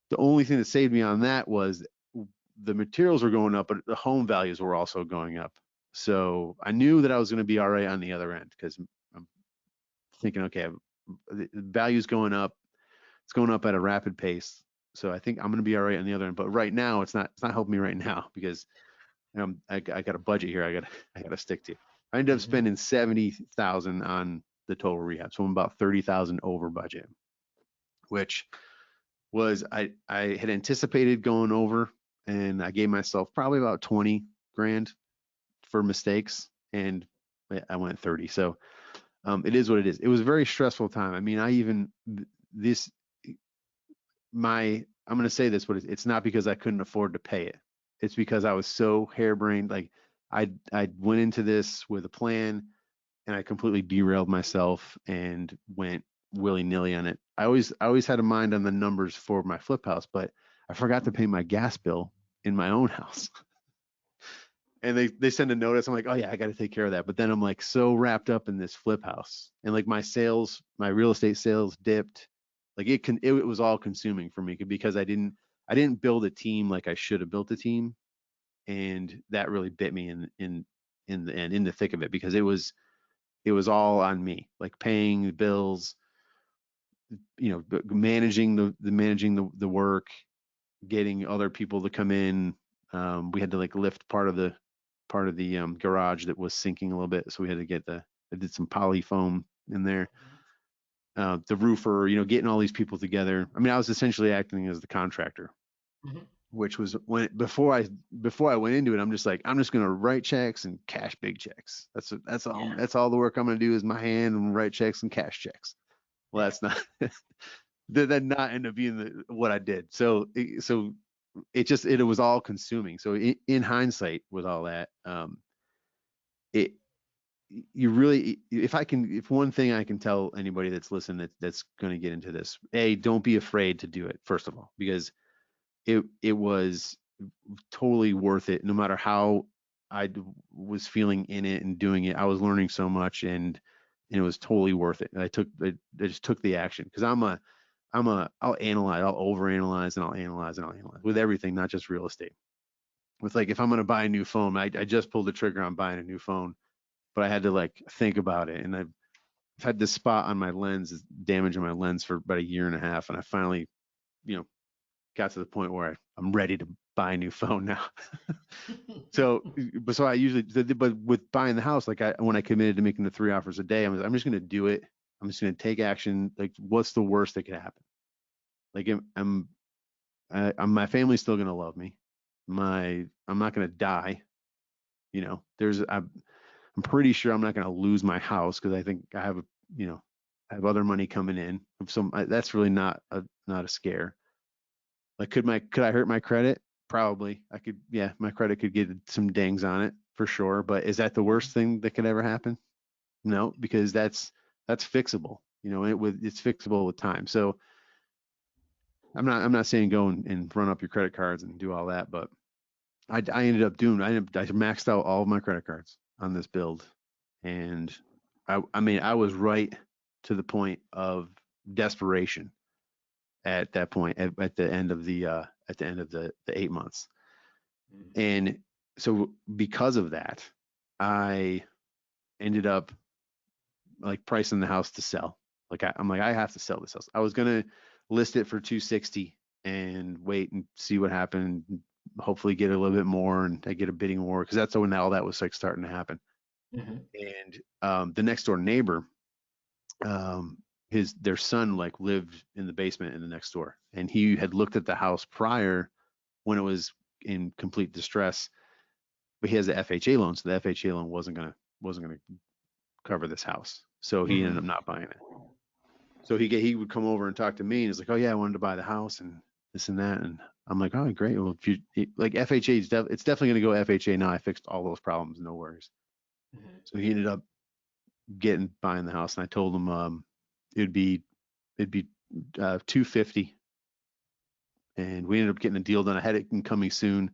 B: The only thing that saved me on that was the materials were going up, but the home values were also going up. So I knew that I was going to be all right on the other end because I'm thinking, okay, the value's going up. It's going up at a rapid pace. So I think I'm going to be all right on the other end. But right now, it's not helping me right now because I got a budget here. I got to stick to. I ended up spending 70,000 on the total rehab, so I'm about 30,000 over budget, which was I had anticipated going over, and I gave myself probably about 20 grand for mistakes, and I went 30. So it is what it is. It was a very stressful time. I mean, I'm going to say this, but it's not because I couldn't afford to pay it. It's because I was so harebrained. Like I went into this with a plan, and I completely derailed myself and went willy-nilly on it. I always had a mind on the numbers for my flip house, but I forgot to pay my gas bill in my own house. And they send a notice. I'm like, oh yeah, I got to take care of that. But then I'm like so wrapped up in this flip house, and like my real estate sales dipped. Like it was all consuming for me because I didn't build a team like I should have built a team, and that really bit me in the end, in the thick of it, because it was all on me, like paying the bills, managing the work, getting other people to come in. We had to like lift part of the garage that was sinking a little bit, so we had to I did some poly foam in there. The roofer, getting all these people together. I mean, I was essentially acting as the contractor,
A: Mhm.
B: which was before I went into it. I'm just like, I'm just gonna write checks and cash big checks. All.
A: Yeah.
B: That's all the work I'm gonna do is my hand and write checks and cash checks. Well, that's not. That not end up being what I did. So it was all consuming. So in hindsight, with all that, it you really, if one thing I can tell anybody that's listening that's going to get into this, don't be afraid to do it, first of all, because it was totally worth it. No matter how was feeling in it and doing it, I was learning so much, and it was totally worth it. And I just took the action, because I'll analyze, I'll overanalyze, and I'll analyze and I'll analyze with everything, not just real estate. With like, if I'm going to buy a new phone, I just pulled the trigger on buying a new phone, but I had to like think about it. And I've had this spot on my lens, this damage on my lens, for about a year and a half. And I finally, you know, got to the point where I'm ready to buy a new phone now. So I usually, but with buying the house, like when I committed to making the 3 offers a day, I'm just going to do it. I'm just going to take action. Like, what's the worst that could happen? Like, my family's still going to love me. I'm not going to die. I'm pretty sure I'm not going to lose my house, because I think I have other money coming in. So that's really not a scare. Like, could I hurt my credit? Probably. I could. Yeah, my credit could get some dings on it for sure. But is that the worst thing that could ever happen? No, because that's fixable. It's fixable with time. So I'm not saying go and run up your credit cards and do all that, but I ended up doing. I maxed out all of my credit cards on this build, and I mean, I was right to the point of desperation at that point, at the end of the 8 months. And so because of that, I ended up like pricing the house to sell. Like, I'm like, I have to sell this house. I was gonna list it for 260 and wait and see what happened. Hopefully get a little bit more, and I get a bidding war, because that's when all that was like starting to happen.
A: Mhm.
B: And the next door neighbor, their son like lived in the basement in the next door, and he had looked at the house prior when it was in complete distress, but he has the FHA loan, so the FHA loan wasn't gonna cover this house, so he ended up
A: Mhm.
B: not buying it. So he would come over and talk to me, and he's like, oh yeah, I wanted to buy the house and this and that, and I'm like, oh great, well, if you like FHA, it's definitely going to go FHA now. I fixed all those problems, no worries.
A: Mhm.
B: So he ended up buying the house, and I told him it'd be it'd be 250, and we ended up getting a deal done. I had it coming soon,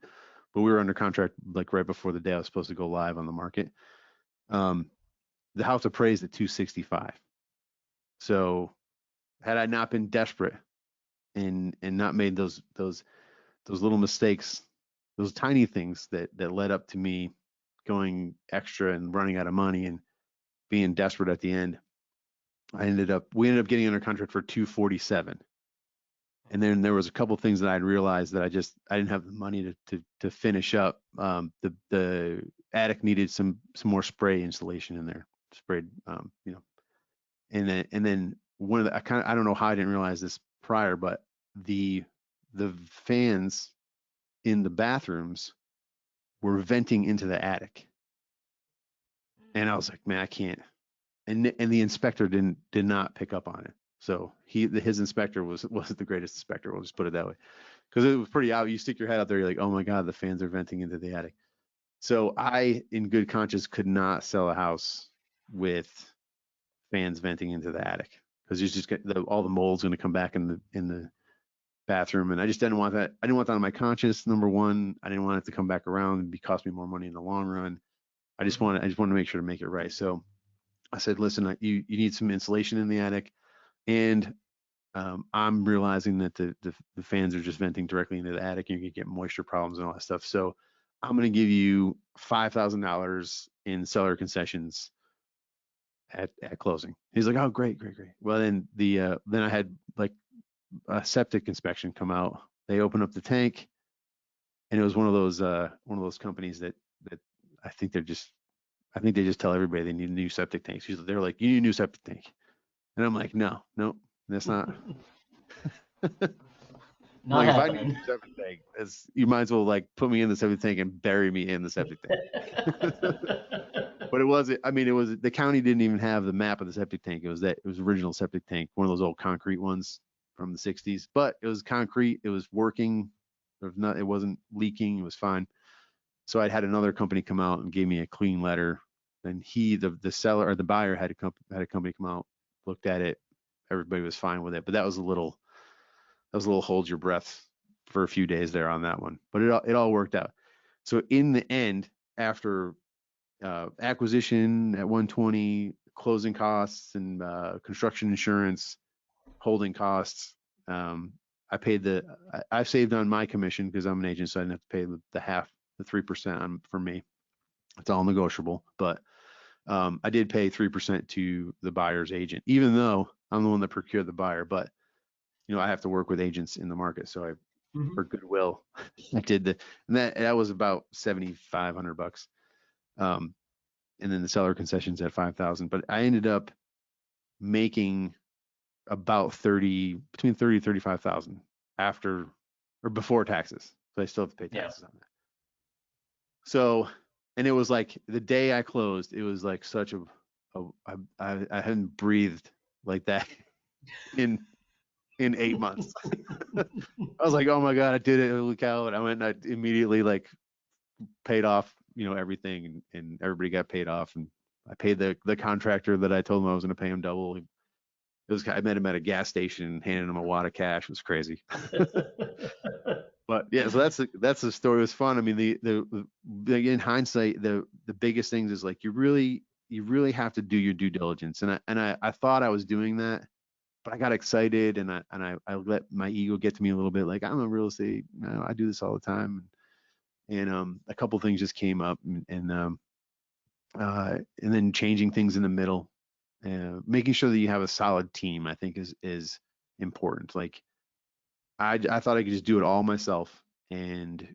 B: but we were under contract like right before the day I was supposed to go live on the market. Um, the house appraised at 265. So had I not been desperate and not made those little mistakes, those tiny things that led up to me going extra and running out of money and being desperate at the end, we ended up getting under contract for 247. And then there was a couple things that I'd realized that I didn't have the money to finish up. The attic needed some more spray insulation in there, sprayed, and then one of the, I don't know how I didn't realize this prior, but the fans in the bathrooms were venting into the attic, and I was like, man, I can't. And the inspector did not pick up on it. So his inspector wasn't the greatest inspector. We'll just put it that way, because it was pretty obvious. You stick your head out there, you're like, oh my god, the fans are venting into the attic. So I, in good conscience, could not sell a house with fans venting into the attic, because you just get all the mold's going to come back in the bathroom, and I just didn't want that. I didn't want that on my conscience. Number one, I didn't want it to come back around and cost me more money in the long run. I just wanted to make sure to make it right. So I said, listen, you need some insulation in the attic, and I'm realizing that the fans are just venting directly into the attic, and you're gonna get moisture problems and all that stuff. So I'm gonna give you $5,000 in seller concessions at closing. He's like, oh, great. Well, then then I had like a septic inspection come out. They open up the tank, and it was one of those companies that I think they just tell everybody they need a new septic tank. They're like, you need a new septic tank, and I'm like, no, that's not.
A: Not
B: like, if I need a
A: happening.
B: new septic tank, you might as well like put me in the septic tank and bury me in the septic tank. But it wasn't. I mean, the county didn't even have the map of the septic tank. It was original septic tank, one of those old concrete ones from the 60s. But it was concrete. It was working. It wasn't leaking. It was fine. So I had another company come out and gave me a clean letter. And the seller or the buyer had a company come out, looked at it. Everybody was fine with it. But that was a little hold your breath for a few days there on that one. But it all worked out. So in the end, after acquisition at 120, closing costs and construction insurance, holding costs, I saved on my commission because I'm an agent, so I didn't have to pay the 3% for me. It's all negotiable, but I did pay 3% to the buyer's agent, even though I'm the one that procured the buyer. But I have to work with agents in the market, so for goodwill, I did and that was about $7,500. And then the seller concessions at 5,000. But I ended up making about between 30 and 35,000 after or before taxes. So I still have to pay taxes on that. So, and it was like the day I closed, it was like such I hadn't breathed like that in 8 months. I was like, oh my God, I did it. Look out. I went and I immediately like paid off, everything, and everybody got paid off. And I paid the contractor that I told him I was going to pay him double. I met him at a gas station and handed him a wad of cash. It was crazy. But yeah, so that's the story. It was fun. I mean, the in hindsight, the biggest things is like you really have to do your due diligence. And I thought I was doing that, but I got excited and I let my ego get to me a little bit. Like, I'm a real estate, I do this all the time. And a couple things just came up, and then changing things in the middle, making sure that you have a solid team, I think is important. Like, I thought I could just do it all myself, and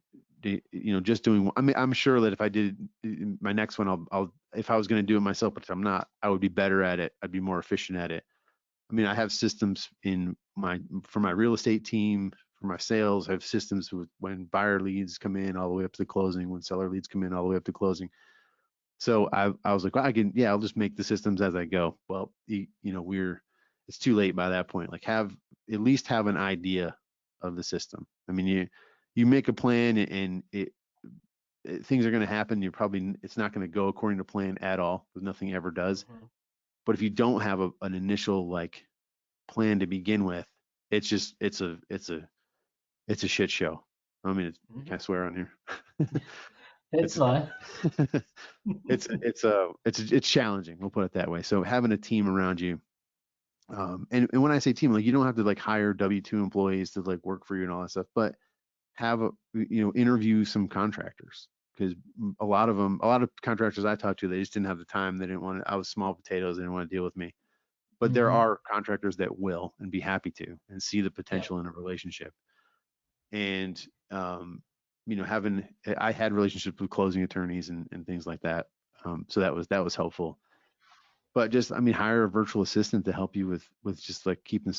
B: just doing. I mean, I'm sure that if I did my next one, I'll if I was going to do it myself, but if I'm not, I would be better at it. I'd be more efficient at it. I mean, I have systems for my real estate team, for my sales. I have systems when buyer leads come in all the way up to the closing, when seller leads come in all the way up to closing. So I was like, well, I'll just make the systems as I go. Well, it's too late by that point. Like, at least have an idea of the system. I mean, you make a plan and things are going to happen. It's not going to go according to plan at all, because nothing ever does. Mm-hmm. But if you don't have an initial like plan to begin with, it's a shit show. I mean, can I swear on here?
A: It's fine.
B: It's challenging. We'll put it that way. So having a team around you, and when I say team, like, you don't have to like hire W-2 employees to like work for you and all that stuff, but have interview some contractors, because a lot of contractors I talked to, they just didn't have the time. They didn't want to. I was small potatoes. They didn't want to deal with me. But there are contractors that will and be happy to and see the potential in a relationship. And I had relationships with closing attorneys and things like that. So that was helpful. But just, I mean, hire a virtual assistant to help you with just like keeping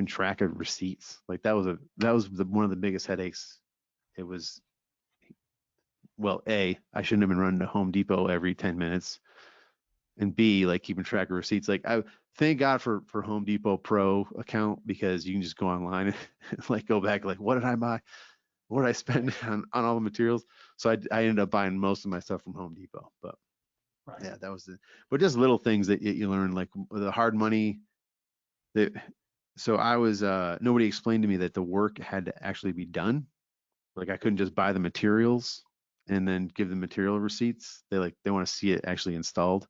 B: track of receipts. Like that was one of the biggest headaches. It was, well, I shouldn't have been running to Home Depot every 10 minutes. And B, like keeping track of receipts. Like, I thank God for Home Depot Pro account, because you can just go online and like go back, like, what did I buy? What did I spend on all the materials? So I ended up buying most of my stuff from Home Depot. But yeah, that was but just little things that you learn, like the hard money. They, so I was nobody explained to me that the work had to actually be done. Like I couldn't just buy the materials and then give the material receipts. They want to see it actually installed,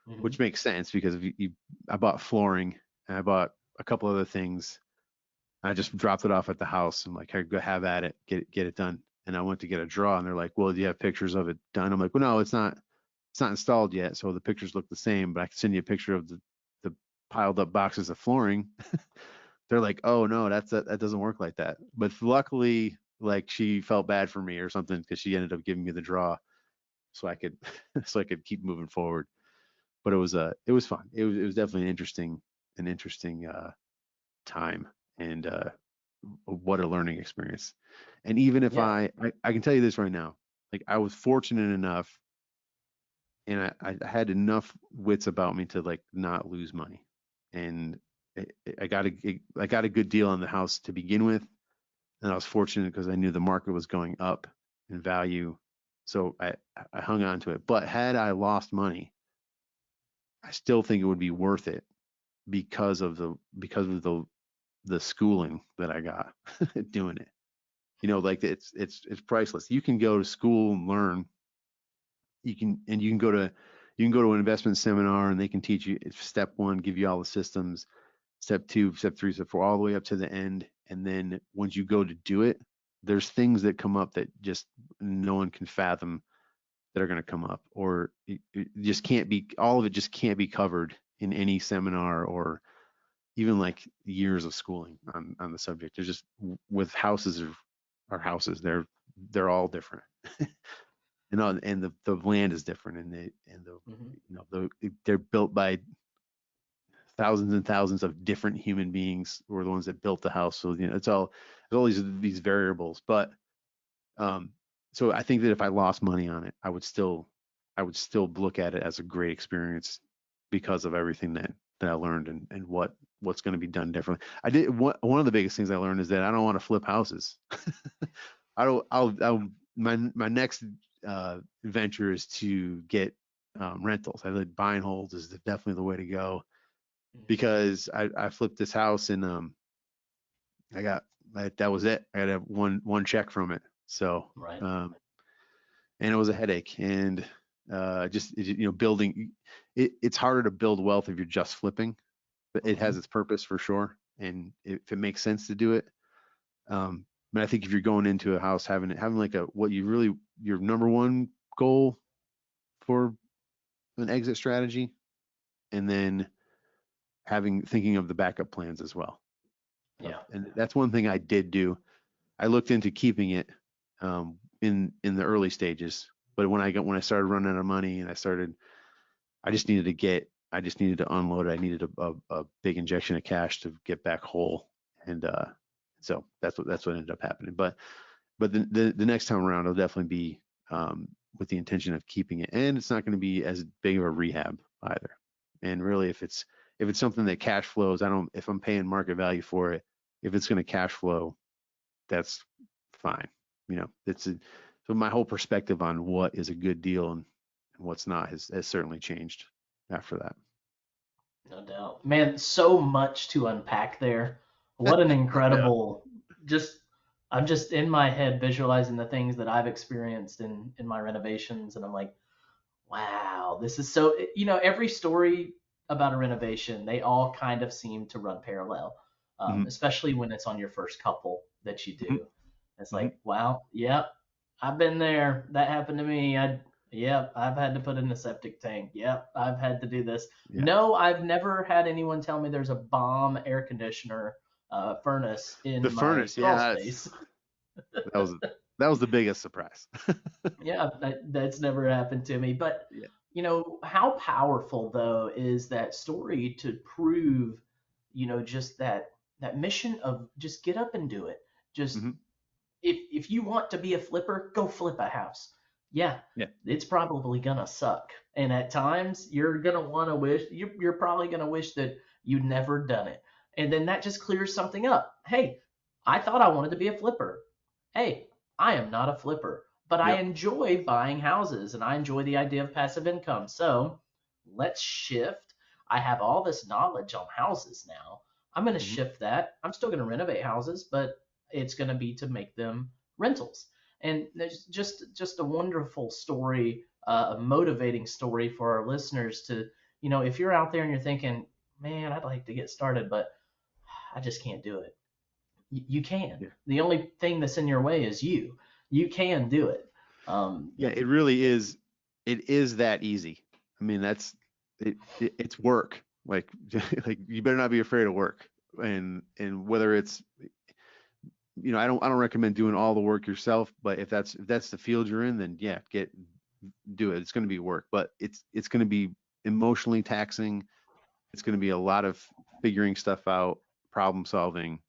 A: Hmm.
B: which makes sense because if I bought flooring and I bought a couple other things. I just dropped it off at the house. I'm like, hey, go have at it, get it done. And I went to get a draw, and they're like, well, do you have pictures of it done? I'm like, well, no, it's not installed yet, so the pictures look the same, but I can send you a picture of the piled up boxes of flooring. They're like, oh no, that doesn't work like that. But luckily, like she felt bad for me or something because she ended up giving me the draw so I could so I could keep moving forward. But it was fun. It was definitely an interesting time and what a learning experience. And even if
A: Yeah.
B: I can tell you this right now, like I was fortunate enough and I had enough wits about me to like not lose money. And I got a good deal on the house to begin with. And I was fortunate because I knew the market was going up in value. So I hung on to it. But had I lost money, I still think it would be worth it because of the schooling that I got doing it. Like it's priceless. You can go to school and learn. You can go to an investment seminar and they can teach you step one, give you all the systems, step two, step three, step four, all the way up to the end. And then once you go to do it, there's things that come up that just no one can fathom that are going to come up, or it just can't be. All of it just can't be covered in any seminar or even like years of schooling on the subject. There's just with houses or houses, they're all different. And the land is different, and
A: Hmm.
B: they're built by thousands and thousands of different human beings who are the ones that built the house. So there's all these variables. But um, so I think that if I lost money on it, I would still look at it as a great experience because of everything that I learned and what's going to be done differently. One of the biggest things I learned is that I don't want to flip houses. I don't. My next venture is to get rentals. I think buy and hold is definitely the way to go
A: Hmm.
B: because I flipped this house and I got that was it. I got to have one check from it. So
A: Right.
B: um, and it was a headache and just building it's harder to build wealth if you're just flipping, but it
A: Hmm.
B: has its purpose for sure. And if it makes sense to do it, but I think if you're going into a house having like what you really your number one goal for an exit strategy, and then thinking of the backup plans as well.
A: Yeah.
B: And that's one thing I did do. I looked into keeping it in the early stages, but when I started running out of money and I just needed to unload it. I needed a big injection of cash to get back whole, and so that's what ended up happening. But the next time around, it'll definitely be with the intention of keeping it, and it's not going to be as big of a rehab either. And really, if it's something that cash flows, if I'm paying market value for it, if it's going to cash flow, that's fine. So my whole perspective on what is a good deal and what's not has certainly changed after that.
A: No doubt. Man, so much to unpack there. What an
B: Yeah.
A: incredible just I'm just in my head visualizing the things that I've experienced in my renovations and I'm like, wow, this is so every story about a renovation, they all kind of seem to run parallel.
B: Hmm.
A: Especially when it's on your first couple that you
B: Hmm.
A: do. It's
B: Hmm.
A: like, wow, yep, I've been there. That happened to me. Yep, I've had to put in the septic tank. Yep, I've had to do this.
B: Yeah.
A: No, I've never had anyone tell me there's a bomb air conditioner furnace
B: The
A: in my
B: furnace,
A: crawl
B: yeah,
A: space.
B: that was that was the biggest surprise.
A: Yeah, that's never happened to me. But
B: Yeah.
A: how powerful though is that story to prove, just that mission of just get up and do it. Just
B: Hmm.
A: if you want to be a flipper, go flip a house. Yeah,
B: Yeah.
A: it's probably gonna suck, and at times you're gonna want to wish you're probably gonna wish that you'd never done it, and then that just clears something up. Hey, I thought I wanted to be a flipper. Hey, I am not a flipper, but I
B: Yep.
A: enjoy buying houses and I enjoy the idea of passive income. So let's shift. I have all this knowledge on houses now. I'm going to
B: Mhm.
A: shift that. I'm still going to renovate houses, but it's going to be to make them rentals. And there's just a wonderful story, a motivating story for our listeners to, if you're out there and you're thinking, man, I'd like to get started, but I just can't do it. You can.
B: Yeah.
A: The only thing that's in your way is you. You can do it. Um,
B: Yeah, it really is. It is that easy. I mean, it's work. Like like you better not be afraid of work. And whether it's I don't recommend doing all the work yourself, but if that's the field you're in, then yeah, do it. It's going to be work, but it's going to be emotionally taxing. It's going to be a lot of figuring stuff out, problem solving,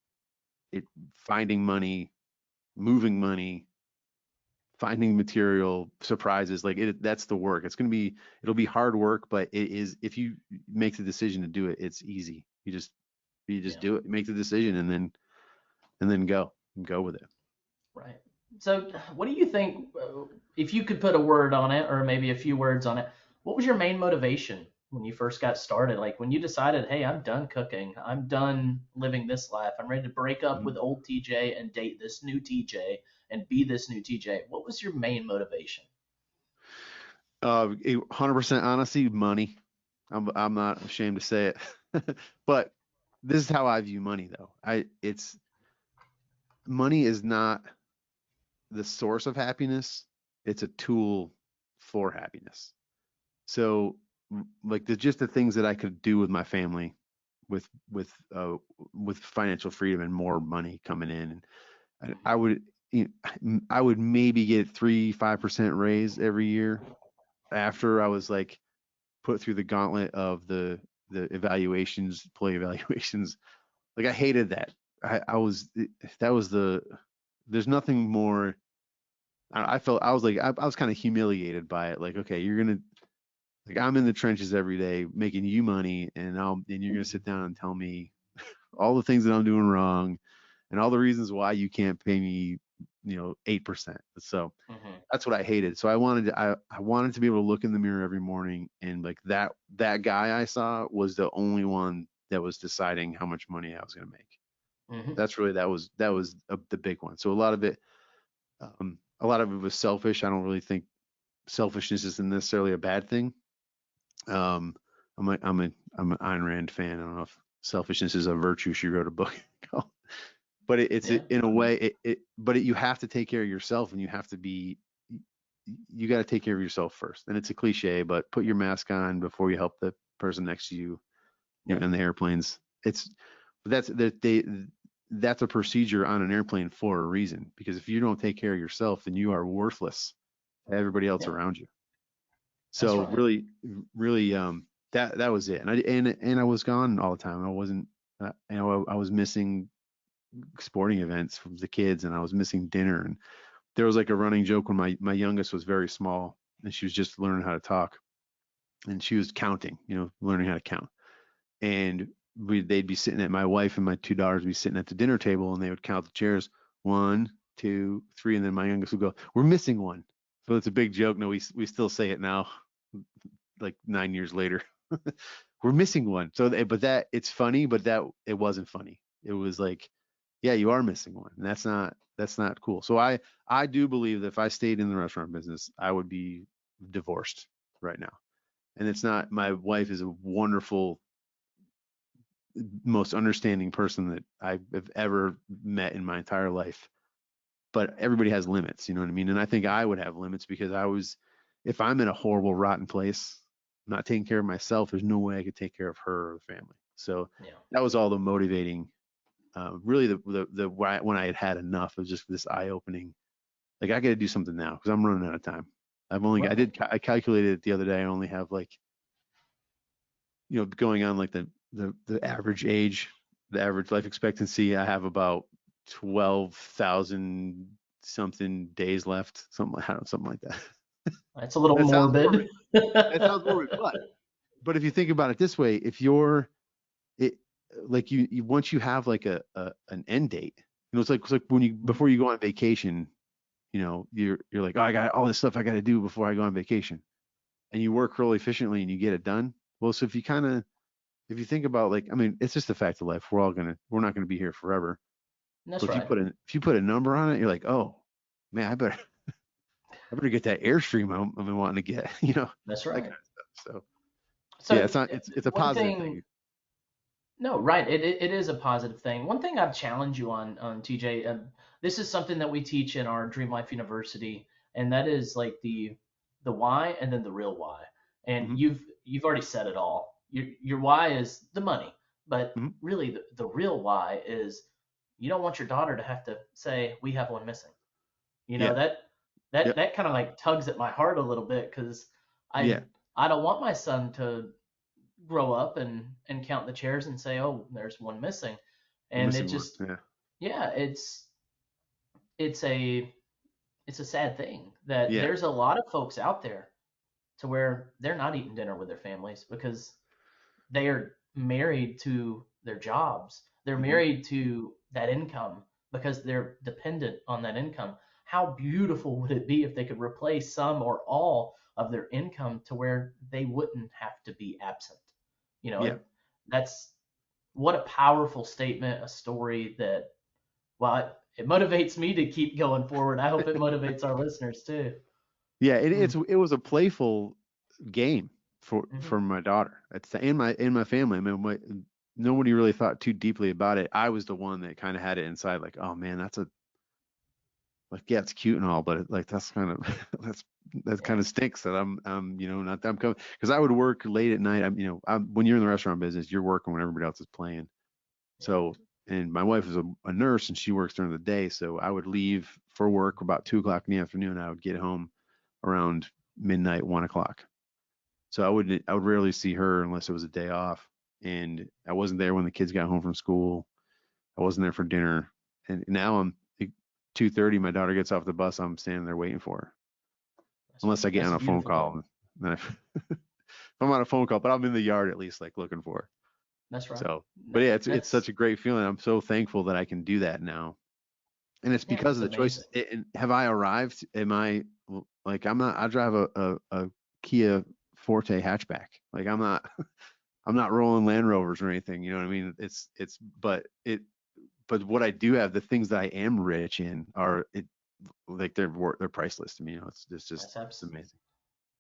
B: it finding money, moving money, finding material, surprises. Like that's the work. It'll be hard work, but it is, if you make the decision to do it, it's easy. You just
A: yeah,
B: do it, make the decision, and then go with it.
A: right. So, what do you think, if you could put a word on it, or maybe a few words on it, what was your main motivation when you first got started? Like when you decided, hey, I'm done cooking, I'm done living this life, I'm ready to break up
B: Mhm.
A: with old TJ and date this new TJ and be this new TJ. What was your main motivation?
B: 100% honesty, money. I'm not ashamed to say it. But this is how I view money though. It's money is not the source of happiness. It's a tool for happiness. So like just the things that I could do with my family with with uh with financial freedom and more money coming in, and I would I would maybe get 3-5% raise every year after I was like put through the gauntlet of the evaluations, employee evaluations. Like I hated that. I was that was there's nothing more. I felt I was kind of humiliated by it. Like, okay, you're gonna like I'm in the trenches every day making you money, and you're gonna sit down and tell me all the things that I'm doing wrong and all the reasons why you can't pay me 8%. So
A: Hmm.
B: that's what I hated. So I wanted to be able to look in the mirror every morning, and like that guy I saw was the only one that was deciding how much money I was going to make.
A: Hmm.
B: That was the big one. So a lot of it was selfish. I don't really think selfishness isn't necessarily a bad thing. Um, I'm an Ayn Rand fan. I don't know if selfishness is a virtue. She wrote a book called, but it's
A: Yeah.
B: in a way you have to take care of yourself, and you got to take care of yourself first. And it's a cliche, but put your mask on before you help the person next to you,
A: Yep.
B: in the airplanes. It's that's a procedure on an airplane for a reason, because if you don't take care of yourself, then you are worthless to everybody else
A: Yeah.
B: around you.
A: That's
B: So
A: right.
B: really, really, that was it. And I was gone all the time. I wasn't, I was missing sporting events from the kids, and I was missing dinner. And there was like a running joke when my youngest was very small, and she was just learning how to talk, and she was counting, learning how to count. And they'd be sitting at my wife and my two daughters would be sitting at the dinner table, and they would count the chairs, 1, 2, 3, and then my youngest would go, "We're missing one." So it's a big joke. No, we still say it now, like 9 years later. We're missing one. So, but that it's funny, but that it wasn't funny. It was like, yeah, you are missing one, and that's not cool. So I do believe that if I stayed in the restaurant business, I would be divorced right now. And it's not. My wife is a wonderful, most understanding person that I have ever met in my entire life. But everybody has limits, you know what I mean? And I think I would have limits because if I'm in a horrible, rotten place, not taking care of myself, there's no way I could take care of her or the family. So
A: Yeah.
B: that was all the motivating. Really, when I had enough of just this eye opening, like I got to do something now because I'm running out of time.
A: Right.
B: I calculated it the other day. I only have like, going on like the average age, the average life expectancy. I have about 12,000 something days left, something like that.
A: It's a little
B: That sounds
A: morbid.
B: morbid. That sounds morbid, but if you think about it this way, if you're it like you once you have like an end date, it's like when you before you go on vacation, you're like, oh, I got all this stuff I got to do before I go on vacation, and you work really efficiently and you get it done. Well, so if you think about like, I mean, it's just a fact of life. We're not gonna be here forever.
A: That's
B: But
A: right.
B: if you put a number on it, you're like, oh man, I better get that Airstream I've been wanting to get,
A: That's
B: that
A: right.
B: kind of stuff. So yeah,
A: So
B: it's a
A: one
B: positive
A: thing,
B: thing.
A: no, right. It is a positive thing. One thing I'd challenge you on TJ, this is something that we teach in our Dream Life University, and that is like the why and then the real why. And
B: Hmm.
A: you've already said it all. Your why is the money, but
B: Hmm.
A: really the real why is you don't want your daughter to have to say we have one missing. You know
B: Yeah.
A: that that
B: Yep.
A: that kind of like tugs at my heart a little bit because I
B: Yeah.
A: I don't want my son to grow up and count the chairs and say, oh, there's one missing,
B: We're
A: and it
B: missing one.
A: just
B: Yeah.
A: yeah, it's a it's a sad thing that
B: Yeah.
A: there's a lot of folks out there to where they're not eating dinner with their families because they are married to their jobs. They're
B: Hmm.
A: married to that income because they're dependent on that income. How beautiful would it be if they could replace some or all of their income to where they wouldn't have to be absent? You know,
B: Yeah.
A: that's what a powerful statement, a story that, well, it motivates me to keep going forward. I hope it motivates our listeners too.
B: Yeah.
A: Mm,
B: It was a playful game
A: mhm.
B: for my daughter. It's in my family. I mean, nobody really thought too deeply about it. I was the one that kind of had it inside, like, oh man, like, yeah, it's cute and all, but like that's kind of that's kind
A: Yeah.
B: of stinks that not I'm coming because I would work late at night. When you're in the restaurant business, you're working when everybody else is playing.
A: Yeah.
B: So, and my wife is a nurse and she works during the day, so I would leave for work about 2 o'clock in the afternoon. I would get home around midnight, 1 o'clock. So I would rarely see her unless it was a day off, and I wasn't there when the kids got home from school. I wasn't there for dinner, and now I'm like 2:30. My daughter gets off the bus. I'm standing there waiting for her, unless I get
A: That's
B: on
A: a
B: a phone
A: beautiful thing.
B: call. Then if I'm on a phone call, but I'm in the yard at least, like looking for her.
A: That's right.
B: So, but yeah, it's
A: That's
B: such a great feeling. I'm so thankful that I can do that now, and it's
A: yeah,
B: because
A: it's
B: of the
A: amazing.
B: choices. And have I arrived? Am I like I'm not? I drive a Kia Forte hatchback. Like I'm not. I'm not rolling Land Rovers or anything. You know what I mean? But what I do have, the things that I am rich in are like they're priceless to me.
A: That's
B: It's
A: abs
B: amazing.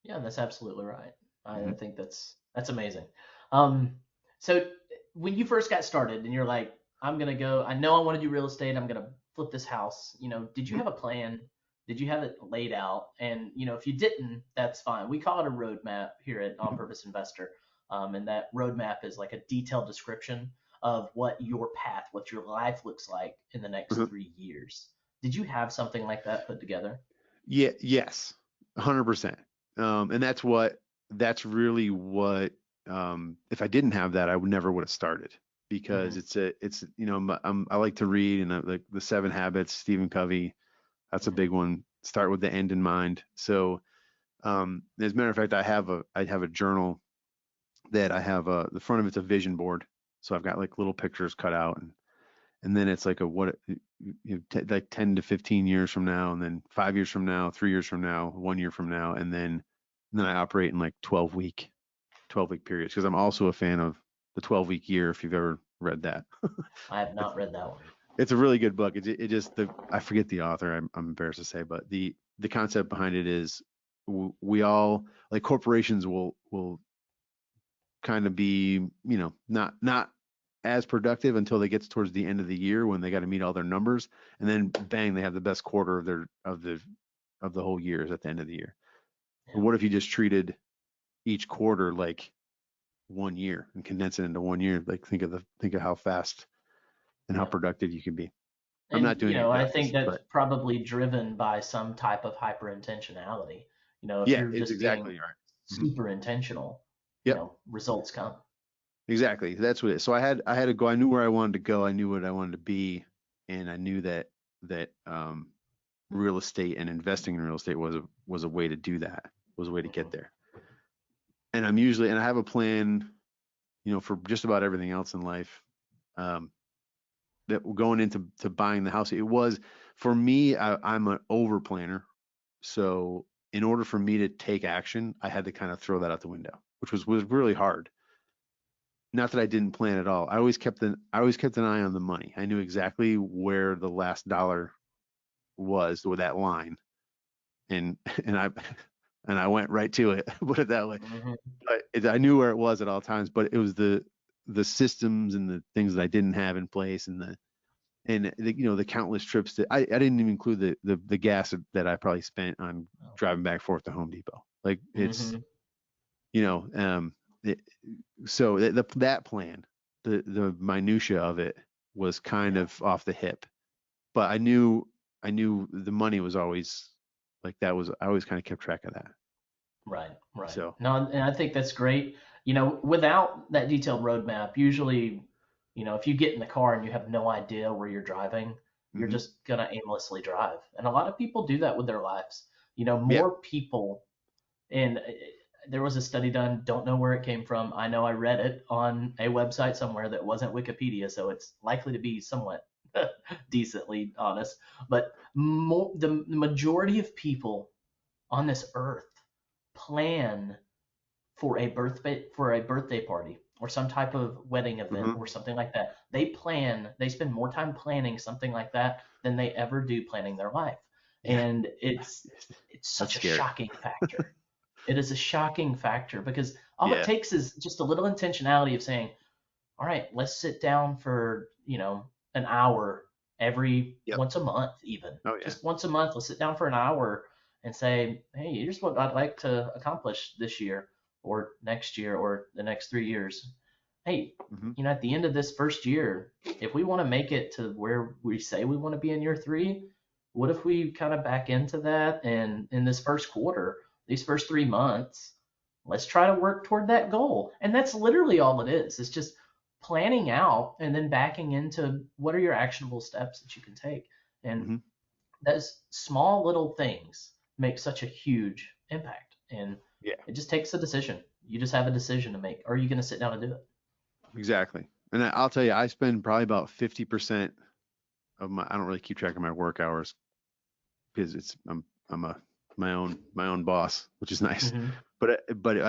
A: yeah, that's absolutely right. I
B: Hmm.
A: think that's amazing. Um, so when you first got started and you're like, I'm gonna go, I know I want to do real estate, I'm gonna flip this house, did you
B: Hmm.
A: have a plan? Did you have it laid out? And if you didn't, that's fine. We call it a roadmap here at On
B: Hmm.
A: Purpose Investor. And that roadmap is like a detailed description of what your path, what your life looks like in the next
B: Hmm.
A: 3 years. Did you have something like that put together?
B: Yeah. Yes. 100%. And that's really what. If I didn't have that, I would never would have started because
A: Hmm.
B: I like to read and like the Seven Habits, Stephen Covey. That's a
A: Hmm.
B: big one. Start with the end in mind. So, as a matter of fact, I have a journal that I have the front of it's a vision board. So I've got like little pictures cut out, and then it's like like 10 to 15 years from now, and then 5 years from now, 3 years from now, 1 year from now, and then I operate in like 12 week periods because I'm also a fan of the 12-week year. If you've ever read that,
A: I have
B: it's
A: not read that one.
B: it's a really good book. It just I forget the author. I'm embarrassed to say, but the concept behind it is we all like corporations will kind of be, not as productive until they get towards the end of the year when they got to meet all their numbers, and then bang, they have the best quarter of the whole year is at the end of the year. But
A: Yeah.
B: what if you just treated each quarter like 1 year and condense it into 1 year? Like think of how fast and how
A: Yeah.
B: productive you can be. I'm
A: And,
B: not doing it
A: I think
B: justice,
A: that's
B: but
A: probably driven by some type of hyper intentionality. If
B: yeah,
A: you're
B: it's
A: just being
B: exactly right. Hmm.
A: super intentional,
B: Yep,
A: results come.
B: exactly. That's what it is. So I had to go. I knew where I wanted to go. I knew what I wanted to be, and I knew that real estate and investing in real estate was a way to do that, was a way to get
A: Hmm.
B: there. And I have a plan, for just about everything else in life. Um, that going into buying the house, it was for me. I'm an over planner, so in order for me to take action, I had to kind of throw that out the window, which was really hard. not that I didn't plan at all. I always kept an eye on the money. I knew exactly where the last dollar was with that line, and and I and I went right to it. Put it that way.
A: Hmm.
B: But I knew where it was at all times. But it was the systems and the things that I didn't have in place, the countless trips that I didn't even include the gas that I probably spent on driving back and forth to Home Depot. Like it's
A: Hmm.
B: you know it, so that plan, the minutia of it was kind
A: Yeah.
B: of off the hip, but I knew the money was always like that was I always kind of kept track of that.
A: Right, right.
B: So
A: No, and I think that's great. Without that detailed roadmap, usually, if you get in the car and you have no idea where you're driving, you're
B: hmm
A: just gonna aimlessly drive. And a lot of people do that with their lives.
B: yeah.
A: More people, and there was a study done, don't know where it came from. I know I read it on a website somewhere that wasn't Wikipedia, so it's likely to be somewhat decently honest. But the majority of people on this earth plan for a birthday party or some type of wedding event
B: hmm
A: or something like that. They spend more time planning something like that than they ever do planning their life.
B: yeah.
A: And it's
B: That's
A: such a
B: scary.
A: shocking factor. It is a shocking factor because all it
B: Yeah.
A: takes is just a little intentionality of saying, all right, let's sit down for, an hour every
B: Yep.
A: once a month, even
B: Oh yeah.
A: just once a month. Let's sit down for an hour and say, hey, here's what I'd like to accomplish this year or next year or the next 3 years. Hey,
B: hmm
A: at the end of this first year, if we want to make it to where we say we want to be in year three, what if we kind of back into that? And in this first quarter, these first 3 months, let's try to work toward that goal. And that's literally all it is. It's just planning out and then backing into what are your actionable steps that you can take. And
B: hmm
A: those small little things make such a huge impact. And
B: Yeah.
A: it just takes a decision. You just have a decision to make. Are you going to sit down and do it?
B: Exactly. And I'll tell you, I spend probably about 50% of I don't really keep track of my work hours because I'm my own boss, which is nice.
A: Hmm.
B: But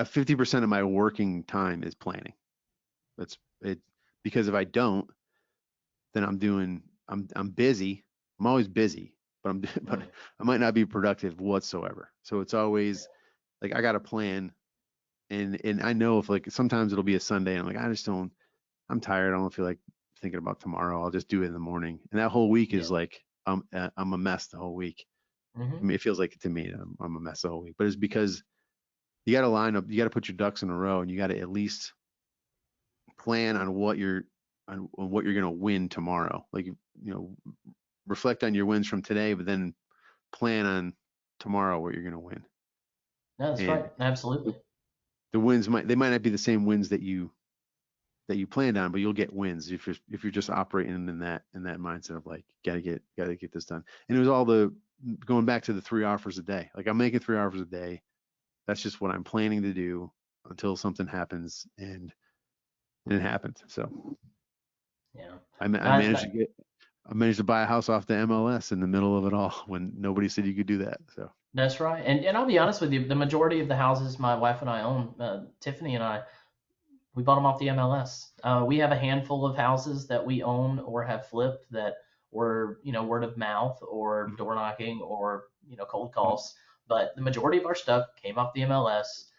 B: 50% of my working time is planning. That's it because if I don't, then I'm busy. I'm always busy, but but
A: Mm.
B: I might not be productive whatsoever. So it's always like I got a plan, and I know if like sometimes it'll be a Sunday and I'm like I just don't I'm tired. I don't feel like thinking about tomorrow. I'll just do it in the morning. And that whole week
A: Yeah.
B: is like I'm a mess the whole week. I
A: Hmm.
B: mean, it feels like it to me. I'm a mess the whole week, but it's because you got to line up. You got to put your ducks in a row, and you got to at least plan on what you're gonna win tomorrow. Like reflect on your wins from today, but then plan on tomorrow what you're gonna win.
A: No, that's right.
B: And
A: Absolutely.
B: the wins might not be the same wins that you planned on, but you'll get wins if you're just operating in that mindset of like gotta get this done. And it was all the going back to the 3 offers a day. Like I'm making 3 offers a day. That's just what I'm planning to do until something happens, and it happened. So
A: Yeah.
B: I
A: That,
B: managed
A: that,
B: I managed to buy a house off the MLS in the middle of it all when nobody said you could do that. So
A: that's right. And I'll be honest with you, the majority of the houses my wife and I own, Tiffany and I, we bought them off the MLS. We have a handful of houses that we own or have flipped that were, word of mouth or
B: mhm,
A: door knocking or, cold
B: mhm,
A: calls. But the majority of our stuff came off the MLS.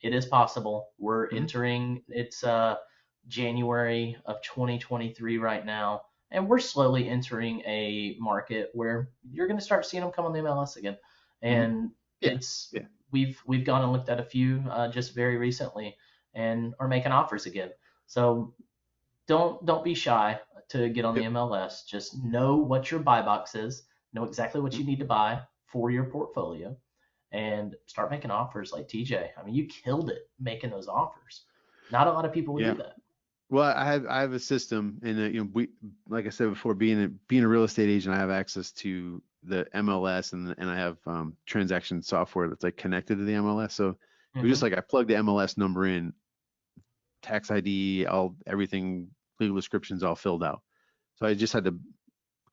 A: It is possible. We're
B: mhm,
A: entering, it's January of 2023 right now, and we're slowly entering a market where you're going to start seeing them come on the MLS again.
B: mhm.
A: And
B: Yeah,
A: it's
B: yeah,
A: we've gone and looked at a few just very recently and are making offers again. So don't be shy to get on the
B: yep.
A: MLS. Just know what your buy box is, know exactly what
B: mhm,
A: you need to buy for your portfolio, and start making offers like TJ. I mean, you killed it making those offers. Not a lot of people would
B: Yeah.
A: do that.
B: Well, I have a system, and we like I said before, being a real estate agent, I have access to the MLS, and I have transaction software that's like connected to the MLS. So it was just
A: Hmm.
B: like I plugged the MLS number in, tax ID, all everything, legal descriptions all filled out. So I just had to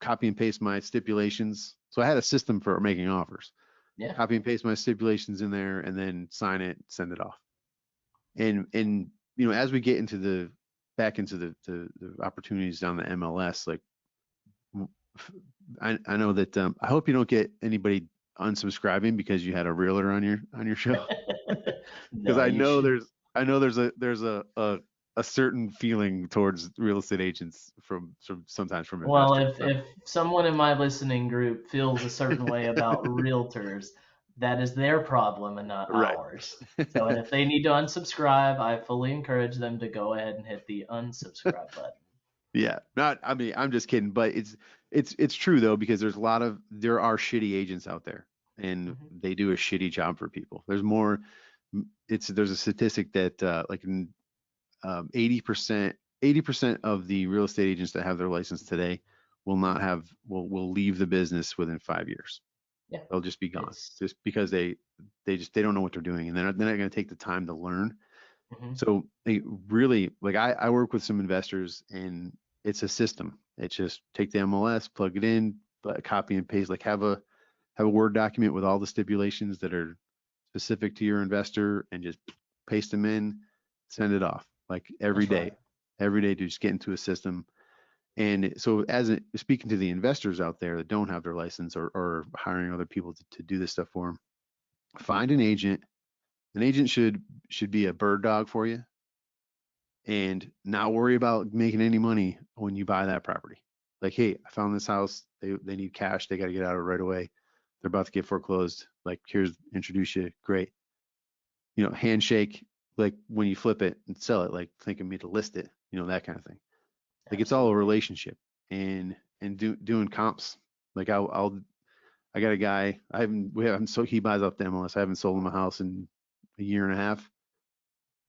B: copy and paste my stipulations. So I had a system for making offers.
A: Yeah.
B: Copy and paste my stipulations in there, and then sign it, send it off. And as we get back into the opportunities down the MLS, like I know that I hope you don't get anybody unsubscribing because you had a realtor on your show, because
A: No, you should.
B: I know there's a certain feeling towards real estate agents from sometimes from
A: Well,
B: investors.
A: if someone in my listening group feels a certain way about realtors, that is their problem and not
B: Right.
A: ours. So, and if they need to unsubscribe, I fully encourage them to go ahead and hit the unsubscribe button.
B: Yeah. Not. I mean, I'm just kidding, but it's true though, because there are shitty agents out there, and
A: Mhm.
B: they do a shitty job for people. There's a statistic that like in 80% of the real estate agents that have their license today will leave the business within 5 years.
A: Yeah,
B: They'll just be gone,
A: it's
B: just because they don't know what they're doing, and they're not going to take the time to learn.
A: mhm.
B: So they really, like, I work with some investors, and it's a system. It's just take the MLS, plug it in, but copy and paste, like have a Word document with all the stipulations that are specific to your investor, and just paste them in, send it off, like every
A: That's right.
B: day. Every day to just get into a system. And so, speaking to the investors out there that don't have their license, or hiring other people to do this stuff for them, find an agent. An agent should be a bird dog for you, and not worry about making any money when you buy that property. Like, hey, I found this house. They need cash. They got to get out of it right away. They're about to get foreclosed. Like, here's introduce you. Great. Handshake, like when you flip it and sell it, like thinking me to list it, that kind of thing. Like, it's all a
A: Absolutely.
B: relationship. And doing comps. Like, I got a guy. We haven't, so he buys off the MLS. I haven't sold him a house in a year and a half.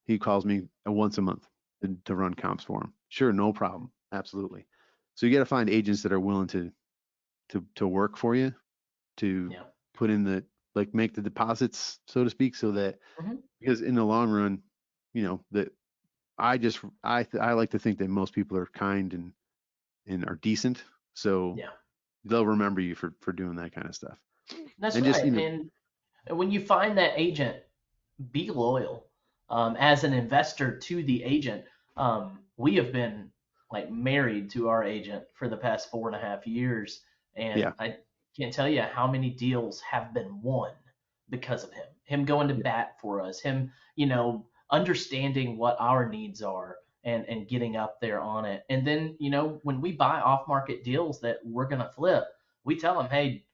B: He calls me once a month to run comps for him. Sure, no problem, absolutely. So you got to find agents that are willing to work for you, to
A: Yeah.
B: put in like make the deposits, so to speak, so that,
A: Hmm.
B: because in the long run, that I like to think that most people are kind and are decent, so
A: Yeah.
B: they'll remember you for doing that kind of stuff.
A: That's
B: And just,
A: right. And when you find that agent, be loyal as an investor to the agent. We have been like married to our agent for the past 4.5 years, and
B: yeah,
A: I can't tell you how many deals have been won because of him. Him going to
B: yeah,
A: bat for us, him, understanding what our needs are and getting up there on it. And then, when we buy off market deals that we're gonna flip, we tell him, hey,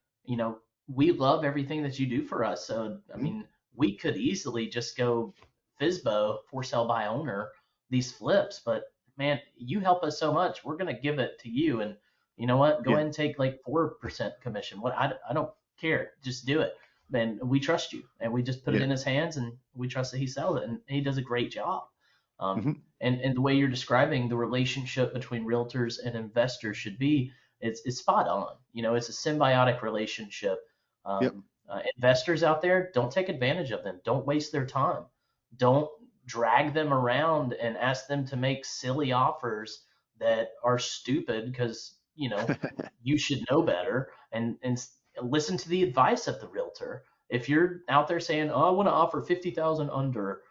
A: we love everything that you do for us. So, I
B: mhm,
A: mean, we could easily just go FISBO, for sale by owner, these flips, but man, you help us so much. We're gonna give it to you, and you know what? Go
B: yeah,
A: ahead and take like 4% commission. What I don't care. Just do it. And we trust you, and we just put it
B: yeah,
A: in his hands, and we trust that he sells it, and he does a great job.
B: hmm,
A: And the way you're describing the relationship between realtors and investors should be, it's spot on. It's a symbiotic relationship.
B: yep,
A: Investors out there, don't take advantage of them. Don't waste their time. Don't drag them around and ask them to make silly offers that are stupid, because you should know better, and listen to the advice of the realtor. If you're out there saying, "Oh, I want to offer 50,000 under,"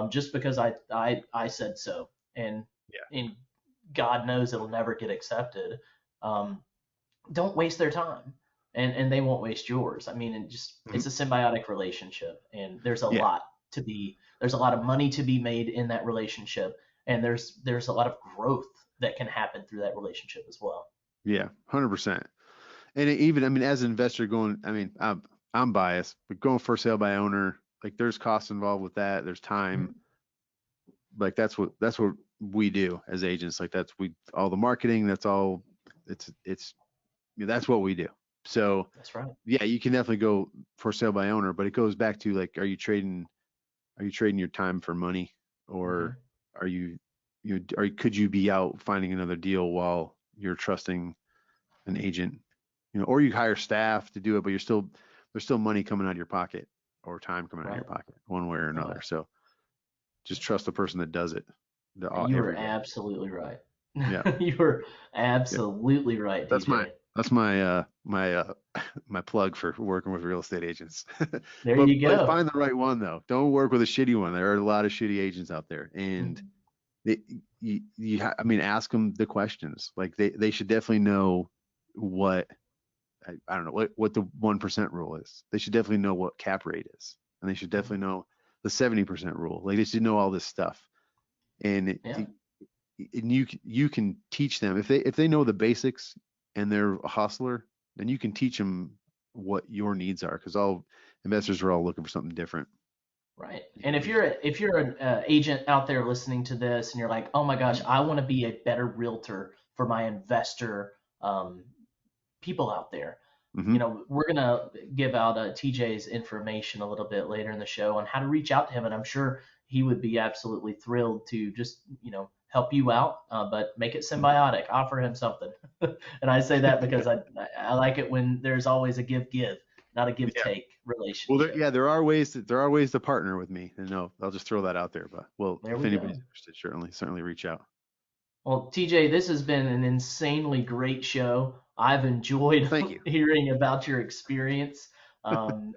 A: just because I said so, and
B: yeah,
A: and God knows it'll never get accepted. Um, don't waste their time, and they won't waste yours. I mean,
B: mhm,
A: it's a symbiotic relationship, and
B: yeah,
A: there's a lot of money to be made in that relationship, and there's a lot of growth that can happen through that relationship as well.
B: yeah, 100%. And even, I mean, as an investor going, I mean, I'm biased, but going for sale by owner, like, there's costs involved with that. There's time.
A: Mhm.
B: Like, that's what we do as agents. Like, all the marketing. That's all. It's that's what we do. So
A: That's right.
B: yeah, you can definitely go for sale by owner, but it goes back to, like, are you trading your time for money, or
A: Hmm.
B: are or could you be out finding another deal while you're trusting an agent, or you hire staff to do it, but there's still money coming out of your pocket, or time coming out of your
A: Right.
B: pocket, one way or
A: Right.
B: another. So just trust the person that does it
A: You are
B: every day.
A: absolutely right.
B: Yeah.
A: You are
B: Yeah.
A: absolutely right,
B: That's my
A: DJ.
B: that's my my my plug for working with real estate agents.
A: There
B: but
A: you
B: but
A: go.
B: find the right one though. Don't work with a shitty one. There are a lot of shitty agents out there, and
A: Mhm.
B: they, I mean, ask them the questions. Like they should definitely know what, I don't know what the 1% rule is. They should definitely know what cap rate is, and they should
A: Mhm.
B: definitely know the 70% rule. Like they should know all this stuff. And
A: Yeah.
B: and you can teach them if they know the basics and they're a hustler, then you can teach them what your needs are, because all investors are all looking for something different.
A: Right.
B: You
A: And
B: you just
A: if you're an agent out there listening to this and you're like, oh my gosh,
B: Mhm.
A: I want to be a better realtor for my investor people out there,
B: Mhm.
A: we're gonna give out TJ's information a little bit later in the show on how to reach out to him, and I'm sure he would be absolutely thrilled to just help you out, but make it symbiotic. Offer him something, and I say that because I like it when there's always a give, not a give
B: Yeah.
A: take
B: Well,
A: relationship.
B: there are ways to partner with me, and no, I'll just throw that out there. But well,
A: There
B: if
A: we
B: anybody's
A: go.
B: interested, certainly reach out.
A: Well, TJ, this has been an insanely great show. I've enjoyed
B: Thank you.
A: hearing about your experience,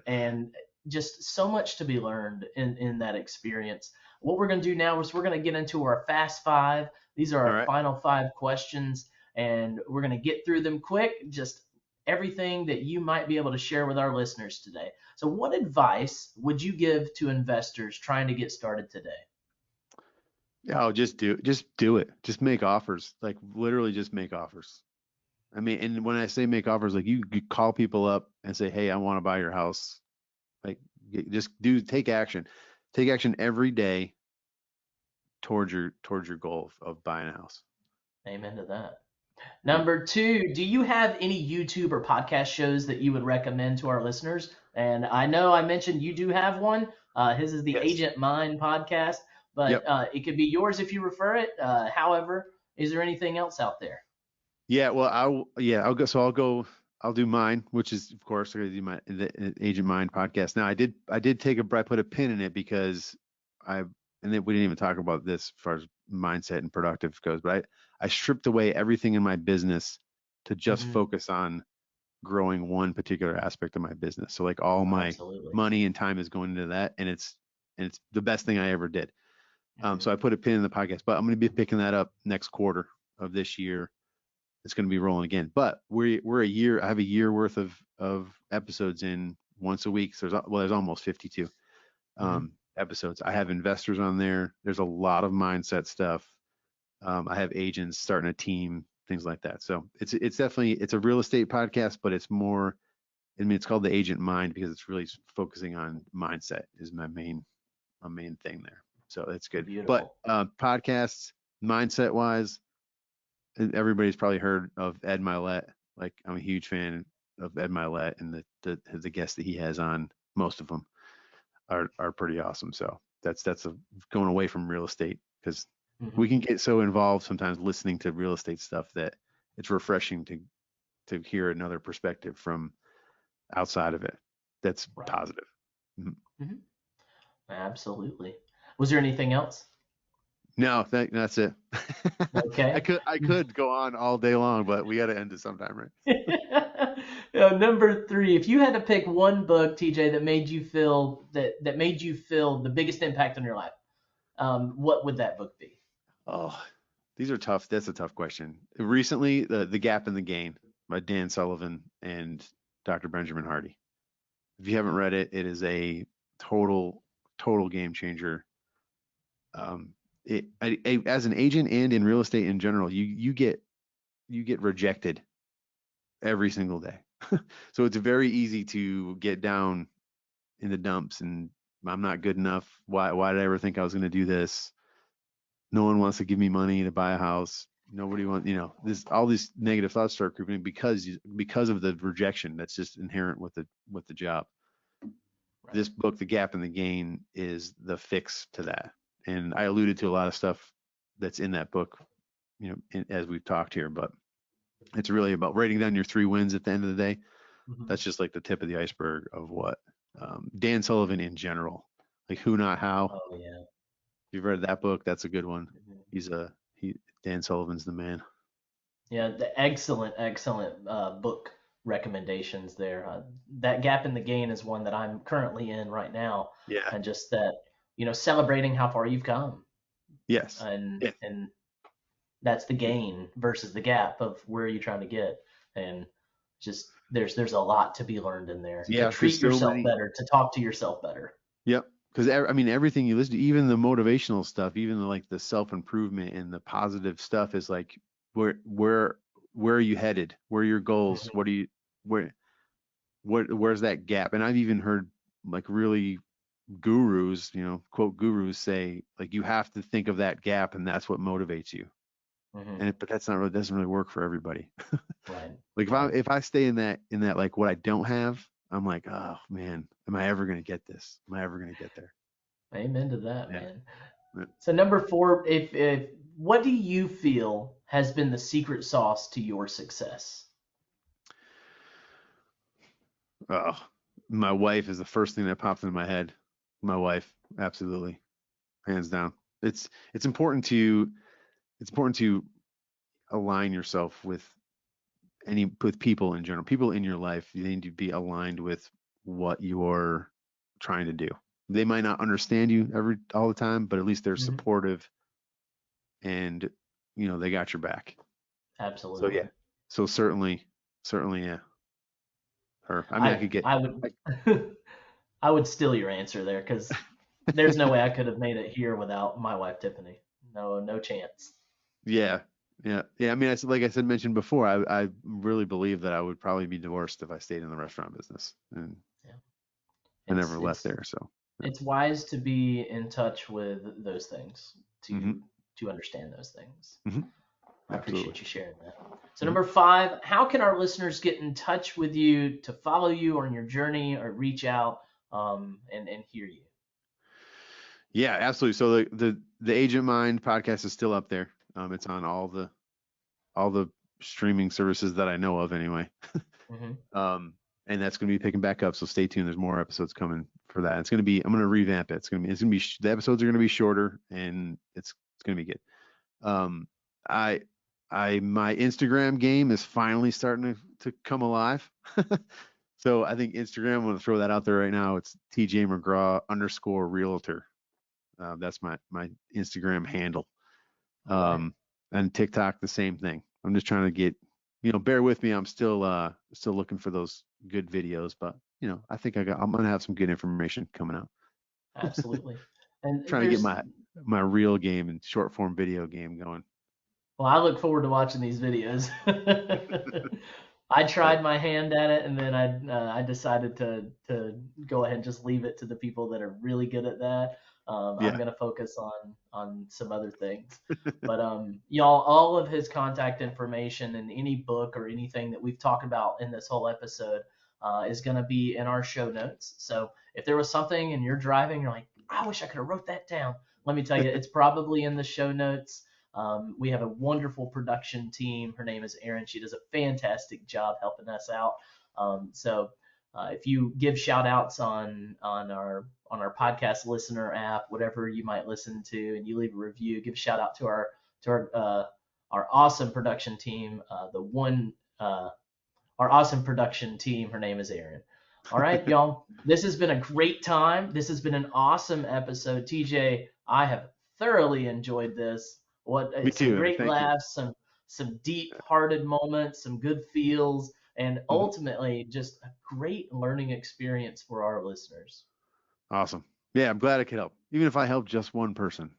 A: and just so much to be learned in that experience. What we're going to do now is we're going to get into our fast five. These are
B: All
A: our
B: right.
A: final five questions, and we're going to get through them quick. Just everything that you might be able to share with our listeners today. So, what advice would you give to investors trying to get started today?
B: Yeah, just do it. Just make offers. Like literally, just make offers. I mean, and when I say make offers, like you call people up and say, "Hey, I want to buy your house." Like just take action. Take action every day towards your goal of buying a house.
A: Amen to that.
B: Yeah.
A: Number two, do you have any YouTube or podcast shows that you would recommend to our listeners? And I know I mentioned you do have one. His is the
B: Yes.
A: Agent Mind podcast, but
B: Yep.
A: it could be yours if you refer it. However, is there anything else out there?
B: Yeah. Well, I'll go. So I'll go. I'll do mine, which is of course I gotta do the Agent Mind podcast. Now I did I put a pin in it because I and then we didn't even talk about this as far as mindset and productive goes, but I stripped away everything in my business to just
A: Hmm.
B: focus on growing one particular aspect of my business. So like all my
A: Absolutely.
B: money and time is going into that, and it's the best thing I ever did.
A: Hmm.
B: So I put a pin in the podcast, but I'm going to be picking that up next quarter of this year. It's going to be rolling again. But we're a year. I have a year worth of episodes in once a week. So there's almost 52
A: Hmm.
B: episodes. I have investors on there. There's a lot of mindset stuff. I have agents starting a team, things like that. So it's definitely it's a real estate podcast, but it's more. I mean, it's called the Agent Mind because it's really focusing on mindset is my main thing there. So that's good. But
A: Beautiful.
B: podcasts, mindset wise, everybody's probably heard of Ed Mylett. Like I'm a huge fan of Ed Mylett, and the guests that he has on, most of them are pretty awesome. So going away from real estate, because we
A: Hmm.
B: can get so involved sometimes listening to real estate stuff that it's refreshing to hear another perspective from outside of it that's
A: Right.
B: positive. Mhm.
A: Hmm. Absolutely. Was there anything else?
B: No, that's it.
A: Okay.
B: I could go on all day long, but we got to end it sometime, right?
A: Number three, if you had to pick one book, TJ, that made you feel the biggest impact on your life, what would that book be?
B: Oh, these are tough. That's a tough question. Recently, the Gap and the Gain by Dan Sullivan and Dr. Benjamin Hardy. If you haven't read it, it is a total game changer. Um, as an agent and in real estate in general, you get rejected every single day. So it's very easy to get down in the dumps and I'm not good enough. Why did I ever think I was going to do this? No one wants to give me money to buy a house. Nobody wants, this all these negative thoughts start creeping in because of the rejection that's just inherent with the job.
A: Right.
B: This book, The Gap and the Gain, is the fix to that. And I alluded to a lot of stuff that's in that book, as we've talked here, but it's really about writing down your 3 wins at the end of the day.
A: Hmm.
B: That's just like the tip of the iceberg of what Dan Sullivan in general, like Who Not How.
A: Oh yeah.
B: If you've read that book, that's a good one.
A: Mhm.
B: He Dan Sullivan's the man.
A: Yeah, the excellent book recommendations there. That Gap in the Gain is one that I'm currently in right now,
B: Yeah.
A: and just that, celebrating how far you've come.
B: Yes.
A: And
B: Yeah.
A: and that's the gain versus the gap of where you're trying to get. And just there's a lot to be learned in there, to
B: Yeah. Because
A: treat
B: so
A: yourself
B: many.
A: better, to talk to yourself better.
B: Yep. Because I mean, everything you listen to, even the motivational stuff, even like the self improvement and the positive stuff, is like, where are you headed? Where are your goals?
A: Mhm.
B: What do you where's that gap? And I've even heard like really gurus, quote gurus, say like you have to think of that gap, and that's what motivates you.
A: Mhm.
B: But that's not really, doesn't really work for everybody.
A: Right.
B: Like
A: Right.
B: if I stay in that like what I don't have, I'm like, oh man, am I ever gonna get this? Am I ever gonna get there?
A: Amen to that,
B: Yeah.
A: man.
B: Yeah.
A: So number 4, if what do you feel has been the secret sauce to your success?
B: Oh, my wife is the first thing that pops into my head. My wife, absolutely, hands down. It's important to align yourself with people in general. People in your life, you need to be aligned with what you're trying to do. They might not understand you all the time, but at least they're
A: Mhm.
B: supportive, and they got your back. So
A: Absolutely.
B: yeah. So certainly, yeah. Her. I mean, I
A: I
B: could get.
A: I would
B: I,
A: I would steal your answer there, because there's no way I could have made it here without my wife Tiffany. No chance.
B: yeah, yeah. I mean, like I said, mentioned before, I really believe that I would probably be divorced if I stayed in the restaurant business, and
A: Yeah.
B: I
A: It's
B: never left
A: it's
B: there. So yeah.
A: it's wise to be in touch with those things,
B: Hmm.
A: to understand those things.
B: Hmm.
A: I
B: Absolutely.
A: appreciate you sharing that. So
B: Hmm.
A: number 5, how can our listeners get in touch with you, to follow you on your journey, or reach out, and hear you?
B: Yeah, absolutely. So the Agent Mind podcast is still up there. It's on all the streaming services that I know of, anyway.
A: Hmm.
B: Um, and that's going to be picking back up. So stay tuned. There's more episodes coming for that. I'm going to revamp it. The episodes are going to be shorter, and it's going to be good. Um, I, my Instagram game is finally starting to come alive. So I think Instagram, I'm going to throw that out there right now. It's TJ McGraw _realtor. That's my Instagram handle.
A: All right.
B: And TikTok, the same thing. I'm just trying to get, bear with me. I'm still looking for those good videos, but I think I'm gonna have some good information coming out.
A: Absolutely. And
B: Trying to get
A: there's
B: my real game and short form video game going.
A: Well, I look forward to watching these videos. I
B: But
A: tried my hand at it, and then I decided to go ahead and just leave it to the people that are really good at that. I'm
B: yeah,
A: gonna focus on some other things. But y'all, all of his contact information and any book or anything that we've talked about in this whole episode is gonna be in our show notes. So if there was something and you're driving, you're like, I wish I could have wrote that down. Let me tell you, it's probably in the show notes. We have a wonderful production team. Her name is Erin. She does a fantastic job helping us out. If you give shout outs on our podcast listener app, whatever you might listen to, and you leave a review, give a shout out to our awesome production team. Our awesome production team. Her name is Erin. All right, y'all. This has been a great time. This has been an awesome episode. TJ, I have thoroughly enjoyed this.
B: me
A: Some
B: too.
A: great
B: Thank you.
A: laughs, some deep-hearted moments, some good feels, and
B: Mhm.
A: ultimately just a great learning experience for our listeners.
B: Awesome. Yeah, I'm glad I could help, even if I help just one person.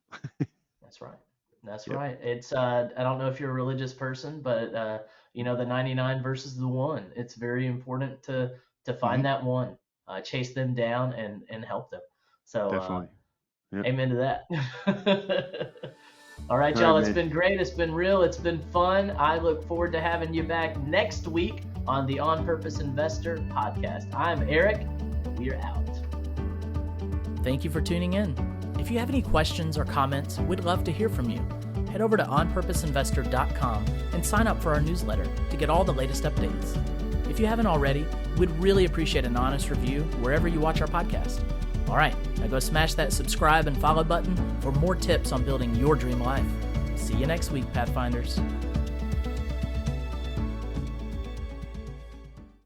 A: That's right. That's
B: Yep.
A: right. It's I don't know if you're a religious person, but the 99 versus the 1. It's very important to
B: Hmm.
A: find that one, chase them down and help them. So
B: Definitely. Yep.
A: amen to that. All right,
B: All right,
A: y'all. It's
B: man.
A: been great. It's been real. It's been fun. I look forward to having you back next week on the On Purpose Investor podcast. I'm Eric, and we are out. Thank you for tuning in. If you have any questions or comments, we'd love to hear from you. Head over to onpurposeinvestor.com and sign up for our newsletter to get all the latest updates. If you haven't already, we'd really appreciate an honest review wherever you watch our podcast. All right, now go smash that subscribe and follow button for more tips on building your dream life. See you next week, Pathfinders.